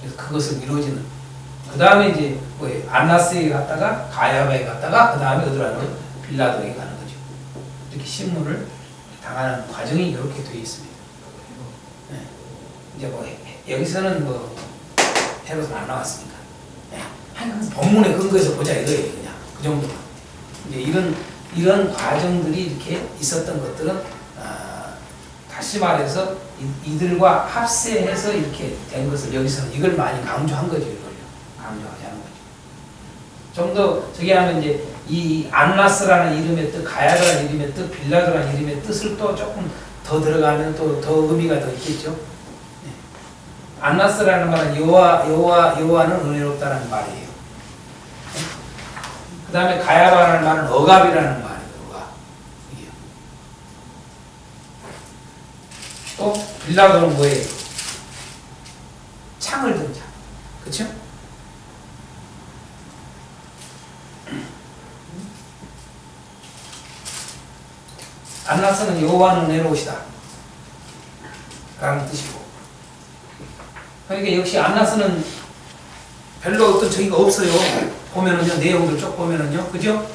그래서 그것을 이루어지는. 그 다음에 이제 안나스에 갔다가 가야바에 갔다가 그 다음에 어디로 가는 거죠? 빌라도에 가는 거죠. 이렇게 신문을 당하는 과정이 이렇게 되어 있습니다. 네. 이제 여기서는 헤롯은 안 나왔으니까. 네. 본문의 근거에서 보자 이거예요, 그냥. 그 정도만. 이제 이런 과정들이 이렇게 있었던 것들은, 다시 말해서 이들과 합세해서 이렇게 된 것을 여기서 이걸 많이 강조한 거죠, 이걸요. 강조하자는 거죠. 좀 더 저기 하면 이제 이 안나스라는 이름의 뜻, 가야라는 이름의 뜻, 빌라도라는 이름의 뜻을 또 조금 더 들어가면 또 더 의미가 더 있겠죠. 네. 안나스라는 말은 여호와는 은혜롭다라는 말이에요. 네. 그 다음에 가야라는 말은 억압이라는 말이에요. 억압. 이게요. 또 빌라도는 뭐예요? 창을 든 자. 그렇죠? 안나스는 여호와는 은혜로우시다 라는 뜻이고, 그러니까 역시 안나스는 별로 어떤 저기가 없어요. 보면은요, 내용들 쭉 보면은요, 그죠?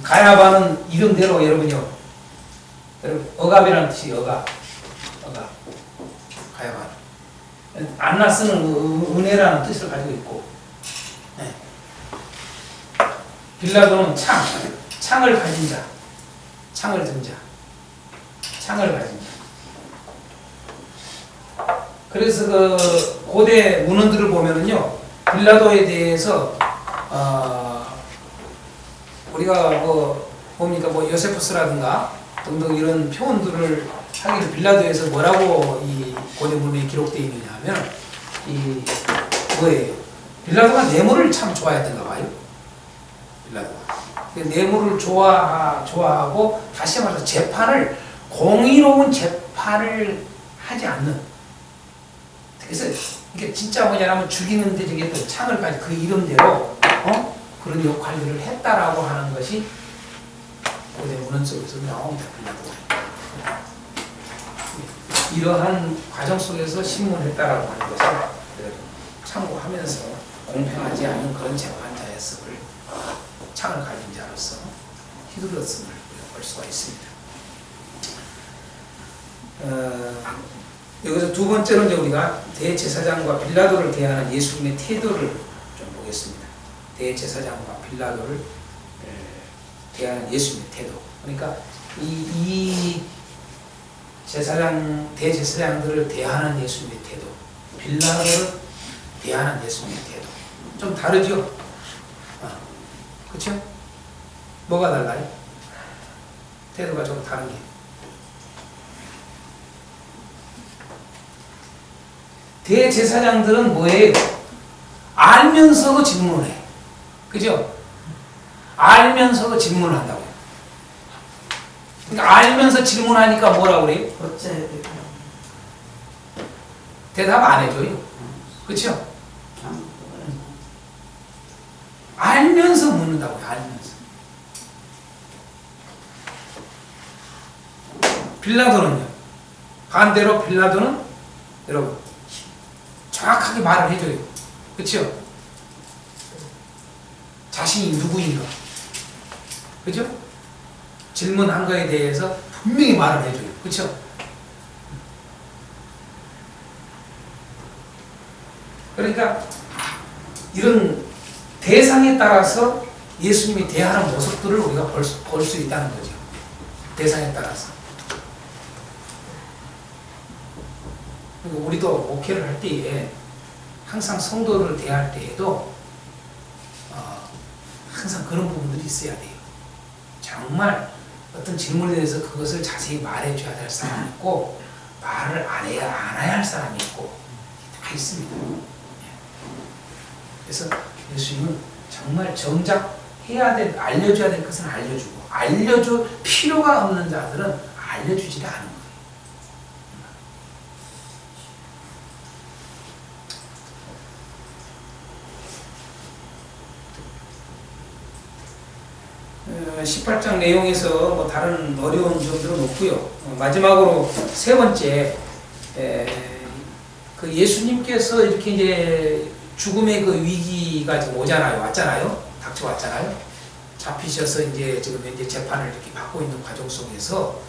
가야바는 이름대로 여러분 억압이라는 뜻이 억압. 가야바. 안나스는 은혜라는 뜻을 가지고 있고, 네. 빌라도는 창을 가진 자, 창을 든 자, 창을 가진 자. 그래서 그 고대 문헌들을 보면은요, 빌라도에 대해서 우리가 뭡니까 요세푸스라든가 등등 이런 표현들을 하기를 빌라도에서 뭐라고 이 고대 문헌에 기록되어 있느냐 하면 뭐예요? 빌라도가 뇌물을 참 좋아했던가 봐요. 빌라도가 뇌물을 좋아하고, 다시 말해서 공의로운 재판을 하지 않는. 그래서 이게 진짜 뭐냐면 죽이는데 저게 또 창을 가지고 그 이름대로 그런 역할들을 했다라고 하는 것이 고대 문헌 속에서 나옵니다. 빌라도가 이러한 과정 속에서 신문했다라고 하는 것을 참고하면서 공평하지 않은 그런 재판자였음을 창을 가진 자로서 휘둘렀음을 볼 수가 있습니다. 여기서 두 번째로 이제 우리가 대제사장과 빌라도를 대하는 예수님의 태도를 좀 보겠습니다. 대제사장과 빌라도를 대하는 예수님의 태도. 그러니까 이 대제사장들을 대하는 예수님의 태도, 빌라도를 대하는 예수님의 태도 좀 다르죠? 그렇죠? 뭐가 달라요? 태도가 좀 다른 게. 대제사장들은 뭐예요? 알면서도 질문해. 그죠? 알면서도 질문한다고요. 그러니까 알면서 질문하니까 뭐라고 그래요? 어째 대답 안 해줘요. 그쵸? 알면서 묻는다고요. 알면서. 빌라도는요. 반대로 빌라도는 여러분 정확하게 말을 해줘요. 그쵸? 자신이 누구인가. 그죠? 질문한 거에 대해서 분명히 말을 해줘요. 그쵸? 그러니까 이런 대상에 따라서 예수님이 대하는 모습들을 우리가 볼 수 있다는 거죠. 대상에 따라서. 그리고 우리도 목회를 할 때에 항상 성도를 대할 때에도 항상 그런 부분들이 있어야 돼요. 정말 어떤 질문에 대해서 그것을 자세히 말해줘야 될 사람이 있고 말을 안 해야 할 사람이 있고 다 있습니다. 그래서 예수님은 정말 정작 알려줘야 될 것은 알려주고 알려줄 필요가 없는 자들은 알려주지 않은 거예요. 어, 18장 내용에서 뭐 다른 어려운 점들은 없고요. 마지막으로 세 번째, 그 예수님께서 이렇게 이제 죽음의 그 위기가 지금 왔잖아요. 닥쳐왔잖아요. 잡히셔서 이제 지금 현재 재판을 이렇게 받고 있는 과정 속에서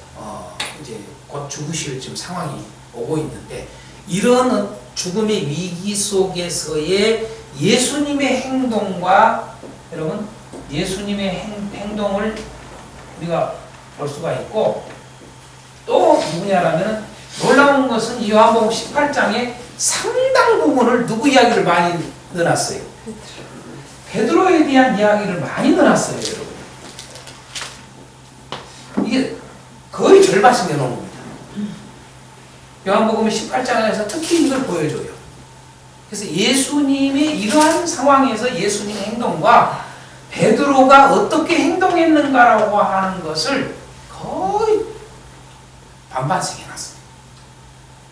이제 곧 죽으실 지금 상황이 오고 있는데, 이런 죽음의 위기 속에서의 예수님의 행동과 여러분 예수님의 행동을 우리가 볼 수가 있고, 또 누구냐라면 놀라운 것은 이 요한복음 18장에 상당 부분을 누구 이야기를 많이 넣어놨어요? 베드로에 대한 이야기를 많이 넣어놨어요, 여러분. 이게 거의 절반씩 내놓은 겁니다. 요한복음 18장에서 특히 이걸 보여줘요. 그래서 예수님의 이러한 상황에서 예수님의 행동과 베드로가 어떻게 행동했는가라고 하는 것을 거의 반반씩 해놨습니다.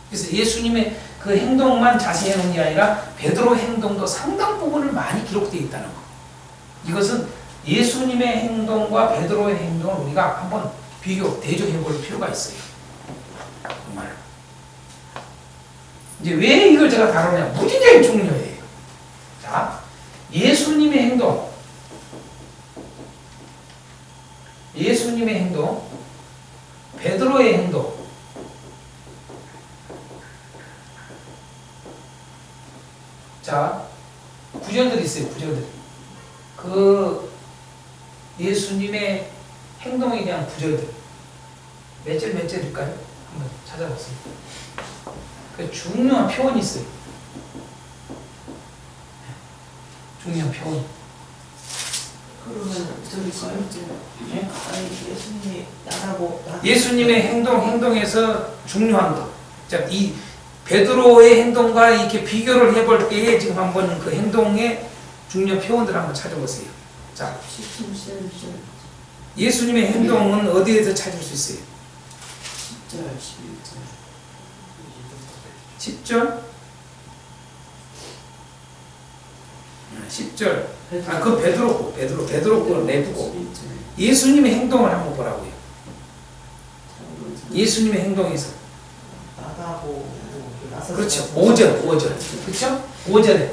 그래서 예수님의 그 행동만 자세히 해놓은 게 아니라 베드로의 행동도 상당 부분을 많이 기록되어 있다는 거. 이것은 예수님의 행동과 베드로의 행동을 우리가 한번 대조해 볼 필요가 있어요. 정말. 이제 왜 이걸 제가 다루냐? 무지하게 중요해요. 자, 예수님의 행동, 베드로의 행동, 자, 구절들이 있어요, 구절들. 그 예수님의 행동에 대한 구절들. 몇 절일까요? 한번 찾아봤어요. 그 중요한 표현이 있어요. 중요한 표현. 그러면 저기까요? 네? 아니 예수님이 나라고 예수님의 행동에서 중요한 것. 자, 이 베드로의 행동과 이렇게 비교를 해볼 때에 지금 한번 그 행동의 중요한 표현들을 한번 찾아보세요. 자, 예수님의 행동은 어디에서 찾을 수 있어요? 10절? 10절. 아, 그 베드로 거 내두고 예수님의 행동을 한번 보라고요. 예수님의 행동에서. 나가고 그렇죠. 5절. 그렇죠? 5절에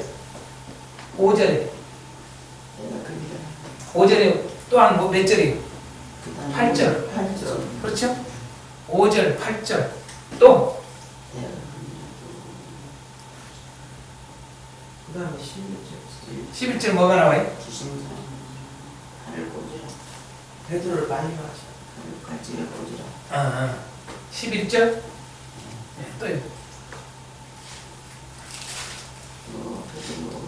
5절에 5절에 또한 뭐 몇 절이에요? 8절. 8절. 그렇죠? 5절, 8절. 또 그 다음에 11절 11절 뭐가 나와요? 주신자 하늘 꽂으라. 베드로를 많이 마셔. 하늘 갈지를 꽂으라. 11절. 네, 또요. 베드로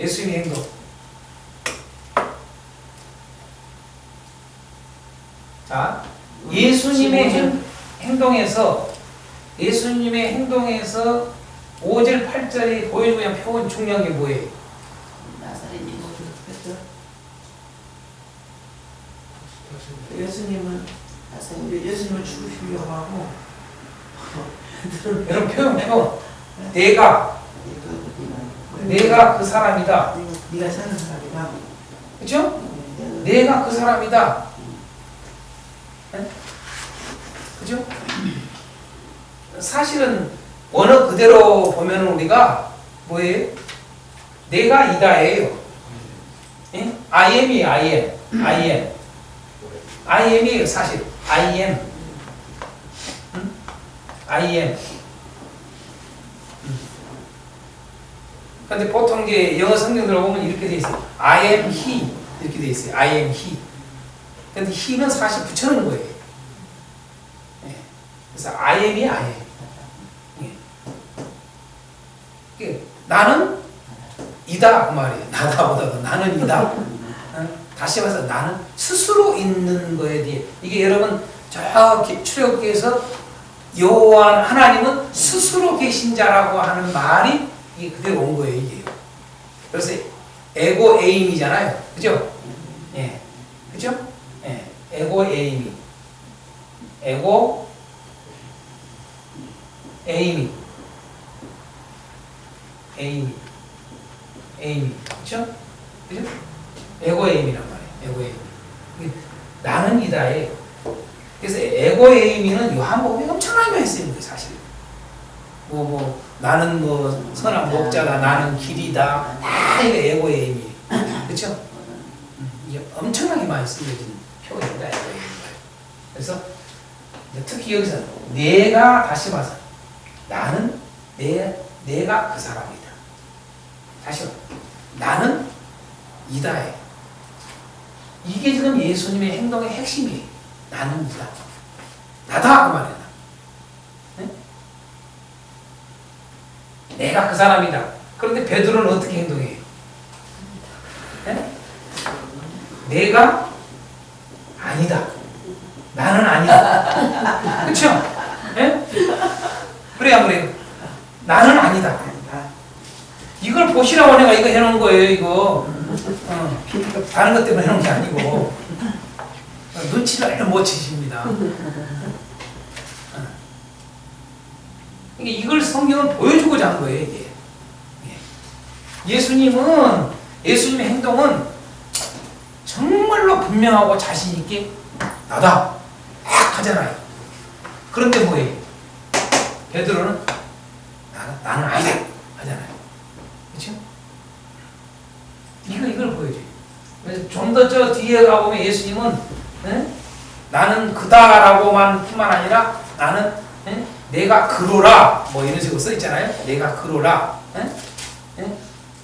예수님의 행동. 자, 예수님의 행동에서 5절, 8절이 보여주고 있는 표현 중요한 게 뭐예요? 나사렛 예수. 예수님은 나사렛 예수님을 죽으시려고 하고 여러분 표현. 내가 그 사람이다. 네가 사는 사람이다. 그렇죠? 내가 그 사람이다. 네? 그죠? 사실은 원어 그대로 보면 우리가 뭐예요? 내가 이다예요. 예? I am이에요. I am. I am이에요. 사실 I am. 응? I am. 근데 보통 이제 영어 성경들 보면 이렇게 돼 있어요. I am he 이렇게 돼 있어요. I am he. 근데 he는 사실 붙여놓은 거예요. 예. 그래서 I am이 I am. 예. 나는 이다 그 말이에요. 나다보다도 나는 이다. 다시 말해서 나는 스스로 있는 거에 대해 이게 여러분 저 출애굽기에서 여호와 하나님은 스스로 계신 자라고 하는 말이 이게 그대로 온 거예요, 이게. 그래서 에고 에임이잖아요. 그죠? 예. 그죠? 예. 에고 에임이. 에고 에임이. 에임이. 그죠? 그죠? 에고 에임이란 말이에요. 에고 에임. 나는 이다예요. 그래서 에고 에임이는 요한복음에 엄청나게 많이 쓰이는 거예요, 사실. 나는 선한 목자다, 나는 길이다, 다 이거 에고 에임이에요. 그렇죠? 이게 엄청나게 많이 쓰여진 표현입니다, 에고 에임. 그래서 특히 여기서 내가 다시 말해서 나는 내가 그 사람이다. 다시 말해 나는 이다예요. 이게 지금 예수님의 행동의 핵심이에요. 나는 이다. 나다 그 말이야. 네? 내가 그 사람이다. 그런데 베드로는 어떻게 행동해요? 네? 내가 아니다. 나는 아니다. 그렇죠? 네? 그래요, 안 그래요? 나는 아니다. 이걸 보시라고 내가 이거 해놓은 거예요, 이거. 다른 것 때문에 해놓은 게 아니고. 눈치를 못 채십니다. 이걸 성경은 보여주고자 한 거예요, 이게. 예수님의 행동은 정말로 분명하고 자신있게 나다. 딱 하잖아요. 그런데 뭐예요? 베드로는 나는 아니다. 하잖아요. 그렇죠? 이걸 보여줘요. 좀 더 저 뒤에 가보면 예수님은 나는 그다라고만 뿐만 아니라 나는 내가 그로라 뭐 이런 식으로 써 있잖아요. 내가 그로라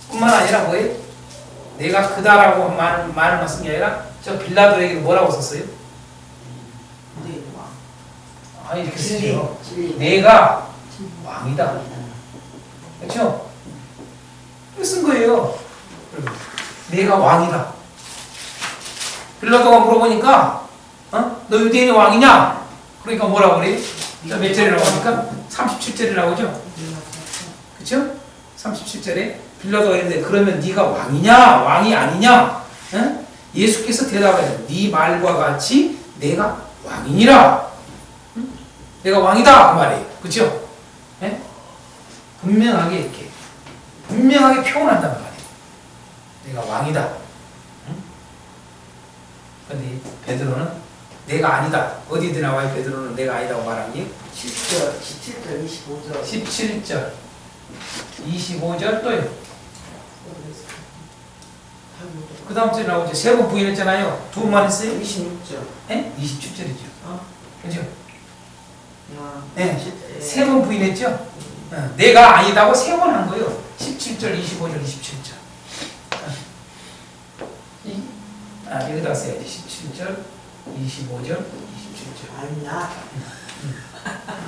뿐만 아니라 뭐예요? 내가 그다라고 말을 쓴 게 아니라 저 빌라도에게 뭐라고 썼어요? 이렇게 쓰죠. 내가 왕이다. 그렇죠? 이렇게 쓴 거예요. 내가 왕이다. 빌라도가 물어보니까 너 유대인의 왕이냐? 그러니까 뭐라고 그래? 몇 절이라고 하니까? 37절이라고 하죠? 그쵸? 37절에 빌라도가 이랬는데 그러면 네가 왕이냐? 왕이 아니냐? 예수께서 대답해요. 네 말과 같이 내가 왕이니라. 내가 왕이다 그 말이에요. 그쵸? 분명하게 이렇게 분명하게 표현한단 말이에요. 내가 왕이다. 그런데 베드로는 내가 아니다. 어디에 나와요? 베드로는 내가 아니다고 말한 게 17절, 25절. 17절. 25절 또요. 그 다음 절에 나오죠. 3번 부인했잖아요. 2번만 했어요? 26절. 네? 27절이죠. 그죠? 네. 네. 3번 부인했죠? 내가 아니다고 3번 한 거예요. 17절, 25절, 27절. 여기다 써야지. 17절, 25절, 27절. I'm not.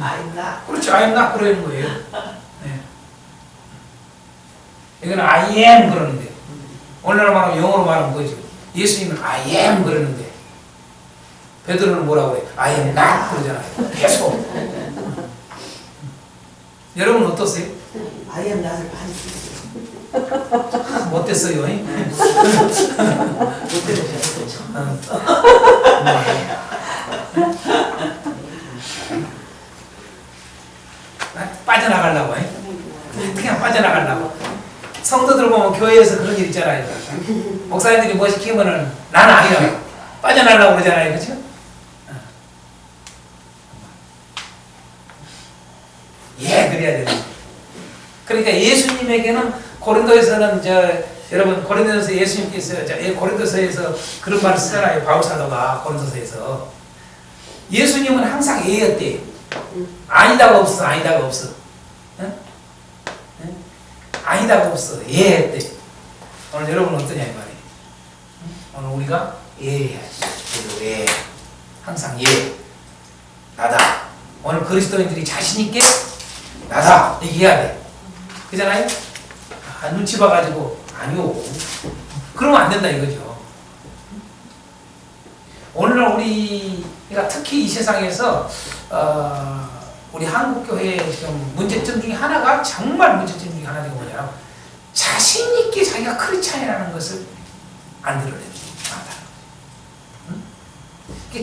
I'm not. 그렇죠. I am not 그러는 거예요. 네. 이거는 I am 그러는데. 오늘날 말하면 영어로 말하면 뭐죠? 예수님은 I am 그러는데. 베드로는 뭐라고 그래? I am not 그러잖아요. 계속. 여러분 어떠세요? I am not을 많이 쓰세요. 못됐어요. 못 들으셨어요. 빠져나가려고 그냥 빠져나가려고. 성도들 보면 교회에서 그런 일 있잖아요. 목사님들이 뭐 시키면은 나는 아니라고 빠져나가려고 그러잖아요. 그렇죠? 예, 그래야 돼요. 그러니까 예수님에게는 고린도에서는 여러분 고린도에서 예수님께서 고린도서에서 그런 말을 쓰잖아요. 바울 사도가 고린도서에서 예수님은 항상 예였대. 아니다가 없어. 아니다가 없어. 응? 응? 아니다가 없어. 예했대. 오늘 여러분은 어떠냐 이 말이에요. 오늘 우리가 예해야지. 예. 항상 예. 나다. 오늘 그리스도인들이 자신 있게 나다 얘기해야 돼. 그잖아요? 눈치 봐가지고 아니요. 그러면 안 된다 이거죠. 오늘날 우리가 특히 이 세상에서 우리 한국교회의 지금 문제점 중에 하나가 정말 문제점 중에 하나가 뭐냐? 자신 있게 자기가 크리스찬이라는 것을 안 드러내는 거다.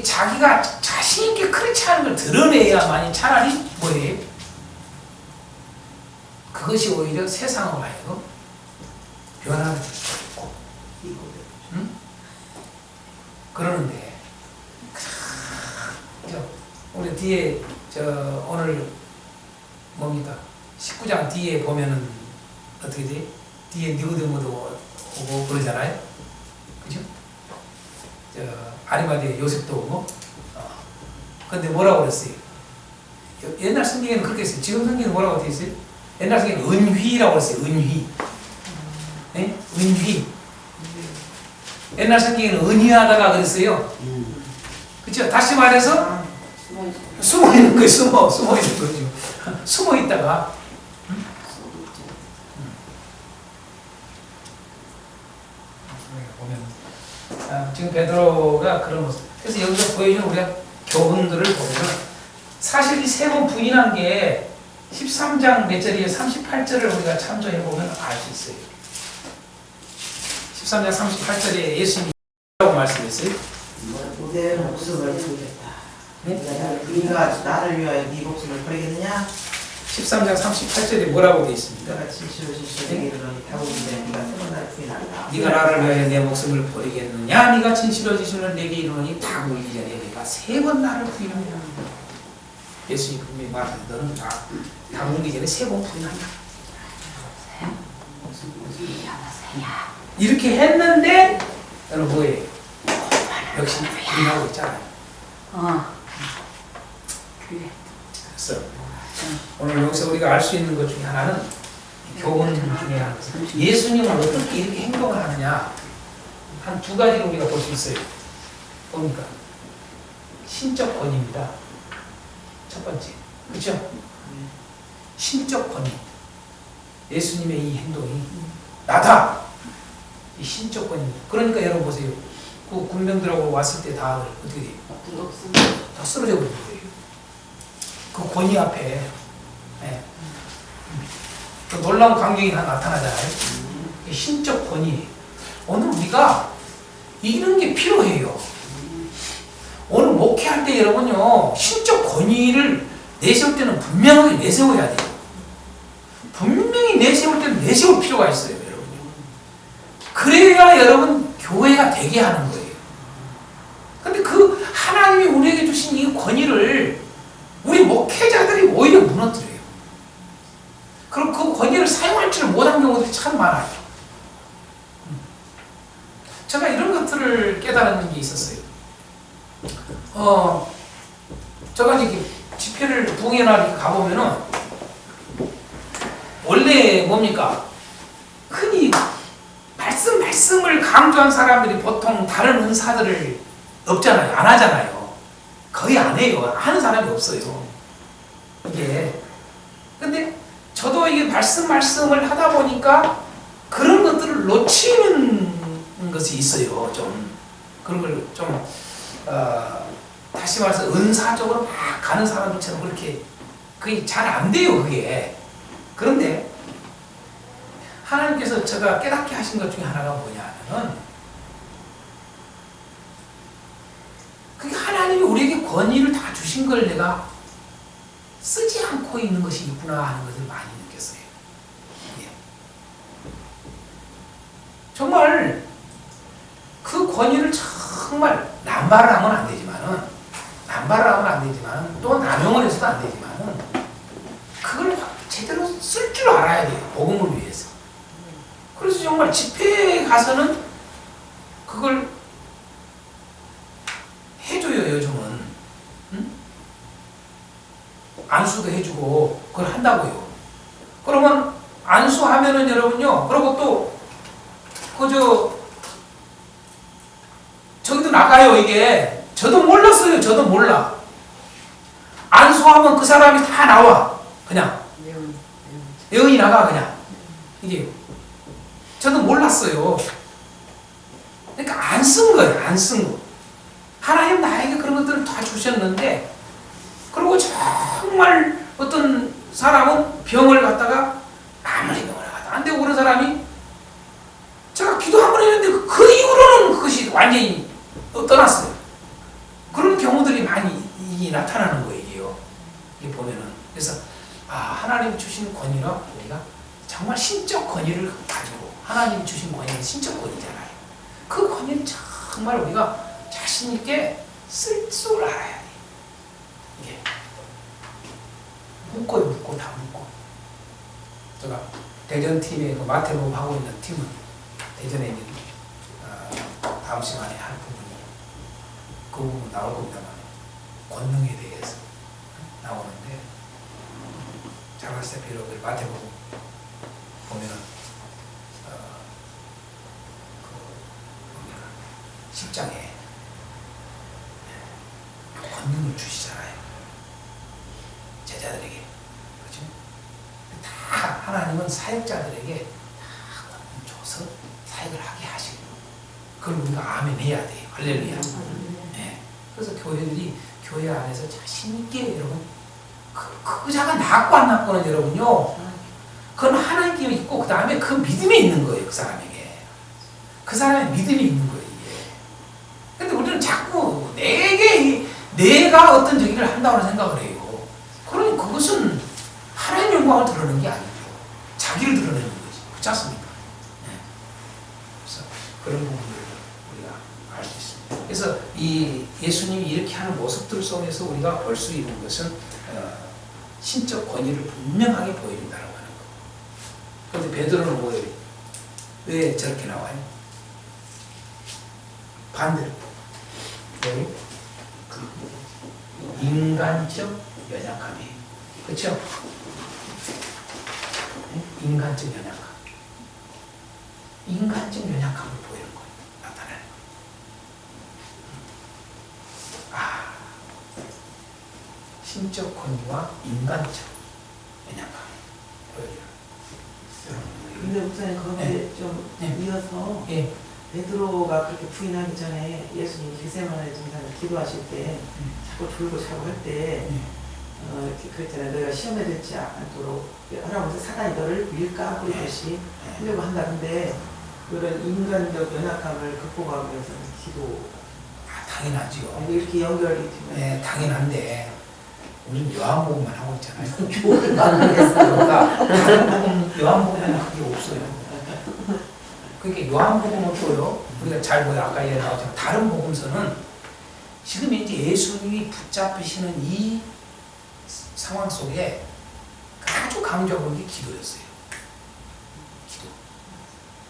자기가 자신 있게 크리스찬인 걸 드러내야만이 차라리 뭐예요? 그것이 오히려 세상으로 하여금 변화를 줄 수 있고, 응? 그러는데, 우리 뒤에, 오늘, 뭡니까? 19장 뒤에 보면은, 어떻게 돼? 뒤에 니고데모도 오고 그러잖아요? 그죠? 아리마대 요셉도 오고, 근데 뭐라고 그랬어요? 옛날 성경에는 그렇게 했어요. 지금 성경에는 뭐라고 되어 있어요? 옛날 성경에는 은휘라고 했어요. 은휘. 네? 은휘. 옛날 성경에는 은휘하다가 그랬어요. 그렇죠? 다시 말해서 숨어 있는 거예요. 숨어 있는 거죠. 숨어 있다가 보면 지금 베드로가 그런 모습. 그래서 여기서 보여주는 우리가 교훈들을 보면 사실 이 세 번 부인한 게 13장 몇 절이에요? 38절을 우리가 참조해 보면 알 수 있어요. 13장 38절에 예수님이 라고 말씀했어요. 내 목숨을 주겠다. 네? 네가 나를 위하여 네 목숨을 버리겠느냐? 13장 38절에 뭐라고 되어 있습니까? 내가 진실로 내게 이르노니 다윗이여 네가 새로운 나를 부인하리라. 네가 나를 위하여 내 목숨을 버리겠느냐? 네가 진실로 지시는 내게 이르노니 다 물기 전에 네가 3번 나를 부인하느냐? 예수님이 분명히 말하는 너는 다 물기 전에 3번 부인한다. 이렇게 했는데 너는 뭐예요? 역시 부인하고 있잖아요. 그래서 오늘 여기서 우리가 알 수 있는 것 중에 하나는 교훈 중에 하나. 예수님은 어떻게 이렇게 행동을 하느냐? 한 2가지로 우리가 볼 수 있어요. 뭡니까? 신적 권위입니다. 첫 번째. 그렇죠? 신적 권위. 예수님의 이 행동이 나다! 이 신적 권위입니다. 그러니까 여러분 보세요. 그 군병들하고 왔을 때 다 어떻게 돼요? 다 쓰러져 버리는 거예요. 그 권위 앞에. 네. 그 놀라운 광경이 하나 나타나잖아요. 신적 권위. 오늘 우리가 이런 게 필요해요. 오늘 목회할 때 여러분요, 신적 권위를 내세울 때는 분명하게 내세워야 돼요. 분명히 내세울 때는 내세울 필요가 있어요, 여러분요. 그래야 여러분 교회가 되게 하는 거예요. 근데 그 하나님이 우리에게 주신 이 권위를 우리 목회자들이 오히려 무너뜨려요. 그럼 그 권위 권위를 사용할 줄 못한 경우들이 참 많아요. 제가 이런 것들을 깨달은 게 있었어요. 제가 이렇게 집회를 부흥회나 이렇게 가보면은 원래 뭡니까? 흔히 말씀을 강조한 사람들이 보통 다른 은사들을 없잖아요. 안 하잖아요. 거의 안 해요. 하는 사람이 없어요. 이게. 근데 저도 이게 말씀을 하다 보니까 그런 것들을 놓치는 것이 있어요. 좀. 그런 걸 좀, 다시 말해서 은사적으로 막 가는 사람들처럼 그렇게 그게 잘 안 돼요. 그게. 그런데 하나님께서 제가 깨닫게 하신 것 중에 하나가 뭐냐면은 그게 하나님이 우리에게 권위를 다 주신 걸 내가 쓰지 않고 있는 것이 있구나 하는 것을 많이 느꼈어요. 예. 정말 그 권위를 정말 남발을 하면 안 되지만은 또 남용을 해서도 안 되지만은 그걸 제대로 쓸 줄 알아야 돼요. 복음을 위해서. 그래서 정말 집회에 가서는 그걸 해줘요. 요즘은. 응? 안수도 해주고 그걸 한다고요. 그러면 안수하면은 여러분요. 그리고 또 저기도 나가요. 이게 저도 몰랐어요. 저도 몰라. 안수하면 그 사람이 다 나와. 그냥 예언이 나가 그냥. 이게 저도 몰랐어요. 그러니까 안 쓴 거예요. 안 쓴 거. 하나님 나에게 그런 것들을 다 주셨는데, 그리고 정말 어떤 사람은 병을 갖다가 아무리 병을 갖다 안 되고 그런 사람이 제가 기도 한 번 했는데 그 이후로는 그것이 완전히 떠났어요. 그런 경우들이 많이 나타나는 거예요. 이게 보면은. 그래서 하나님이 주신 권위로 우리가 정말 신적 권위를 가지고 하나님이 주신 권위는 신적 권위잖아요. 그 권위는 정말 우리가 자신 있게 쓸 줄 알아야 돼. 이게 묻고 다 묻고. 제가 대전 팀에 그 마태복음 하고 있는 팀은 대전에 있는 다음 시간에 할 부분이 그 부분 나올 겁니다만 권능에 대해서 나오는데 잘하시다시피 여러분 마태복음 보면은 그 10장에 권능을 주시잖아요. 제자들에게. 그렇죠? 다 하나님은 사역자들에게 다 권능 줘서 사역을 하게 하시고 그걸 우리가 아멘 해야 돼요. 할렐루야. 네. 그래서 교회들이 교회 안에서 자신 있게 여러분 그 자가 낫고 안 낫고는 여러분요. 그건 하나님께 있고 그 다음에 그 믿음이 있는 거예요. 그 사람에게. 그 사람의 믿음이 있는 거예요. 이게. 근데 우리는 자꾸 내가 어떤 저기를 한다고 생각을 해요. 그러니 그것은 하나님의 영광을 드러내는 게 아니죠. 자기를 드러내는 거지. 그렇지 않습니까? 네. 그래서 그런 부분들을 우리가 알 수 있습니다. 그래서 이 예수님이 이렇게 하는 모습들 속에서 우리가 볼 수 있는 것은 신적 권위를 분명하게 보여준다고 하는 거. 그런데 베드로는 뭐예요? 왜 저렇게 나와요? 반대로. 왜? 인간적 연약함이에요. 그렇죠? 인간적 연약함. 인간적 연약함을 보이는 거예요. 나타나는 거예요. 신적 권위와 인간적 연약함 보여줘요. 근데 목사님 거기에 좀 이어서 베드로가 그렇게 부인하기 전에 예수님이 겟세마네 동산에 기도하실 때 자꾸 졸고 자고 할 때 이렇게 그랬잖아요. 너희가 시험에 들지 않도록 하라고 해서 사단이 너를 밀까 뿌리듯이 하려고 한다. 근데 그런 인간적 연약함을 극복하기 위해서는 기도. 당연하지요. 이렇게 연결이 되면. 네, 당연한데 우리는 요한복음만 하고 있잖아요. 그러니까 다른 복음, 요한복음에는 그게 없어요. 그러니까 요한복음은 또요, 우리가 잘 보여 아까 얘기 나왔지만 다른 복음서는 지금 이제 예수님이 붙잡히시는 이 상황 속에 아주 강조하는 게 기도였어요.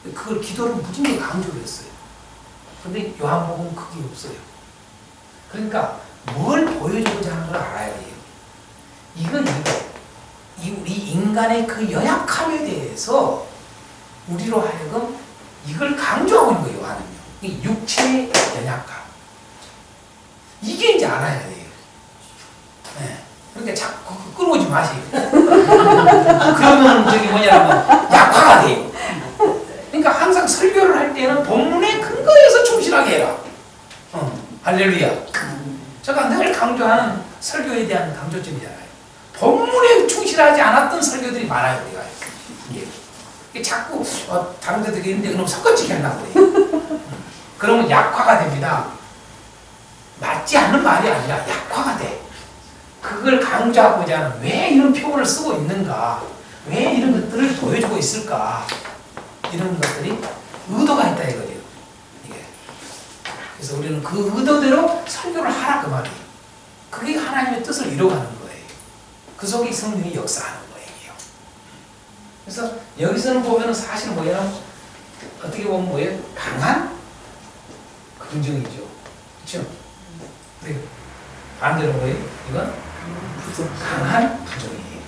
그걸 기도를 무지하게 강조를 했어요. 근데 요한복음은 그게 없어요. 그러니까 뭘 보여주고자 하는 걸 알아야 돼요. 이건 우리 인간의 그 연약함에 대해서 우리로 하여금 이걸 강조하고 있는 거예요. 요한은요. 이 육체의 연약함. 이게 이제 알아야 돼요. 네. 그러니까 자꾸 끌어오지 마세요. 그러면 저기 뭐냐면 약화가 돼요. 그러니까 항상 설교를 할 때는 본문의 근거에서 충실하게 해라. 할렐루야. 제가 늘 강조하는 설교에 대한 강조점이잖아요. 본문에 충실하지 않았던 설교들이 많아요. 우리가. 예. 자꾸 다른 데도 있는데 그럼 섞어치기 하려고 해요. 그러면 약화가 됩니다. 맞지 않는 말이 아니라 약화가 돼. 그걸 강조하고자 하는 왜 이런 표현을 쓰고 있는가, 왜 이런 것들을 보여주고 있을까, 이런 것들이 의도가 있다 이거죠. 이게. 그래서 우리는 그 의도대로 설교를 하라 그 말이에요. 그게 하나님의 뜻을 이루어가는 거예요. 그 속에 성령이 역사하는 거예요. 그래서 여기서는 보면은 사실은 뭐예요? 어떻게 보면 뭐예요? 강한 긍정이죠. 그렇죠? 네. 반대로 뭐예요? 이건 강한 부정이에요.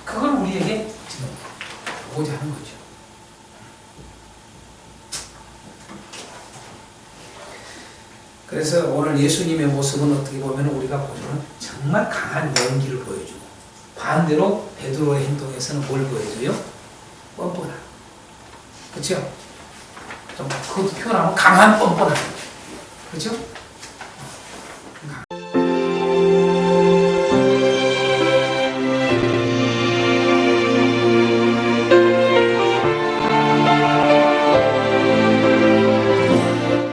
그걸 우리에게 지금 보고자 하는 거죠. 그래서 오늘 예수님의 모습은 어떻게 보면 우리가 보면 정말 강한 연기를 보여주고, 반대로 베드로의 행동에서는 뭘 보여줘요? 뻔뻔함. 그렇죠? 좀 그 표현하면 강한 뻔뻔함. 그렇죠?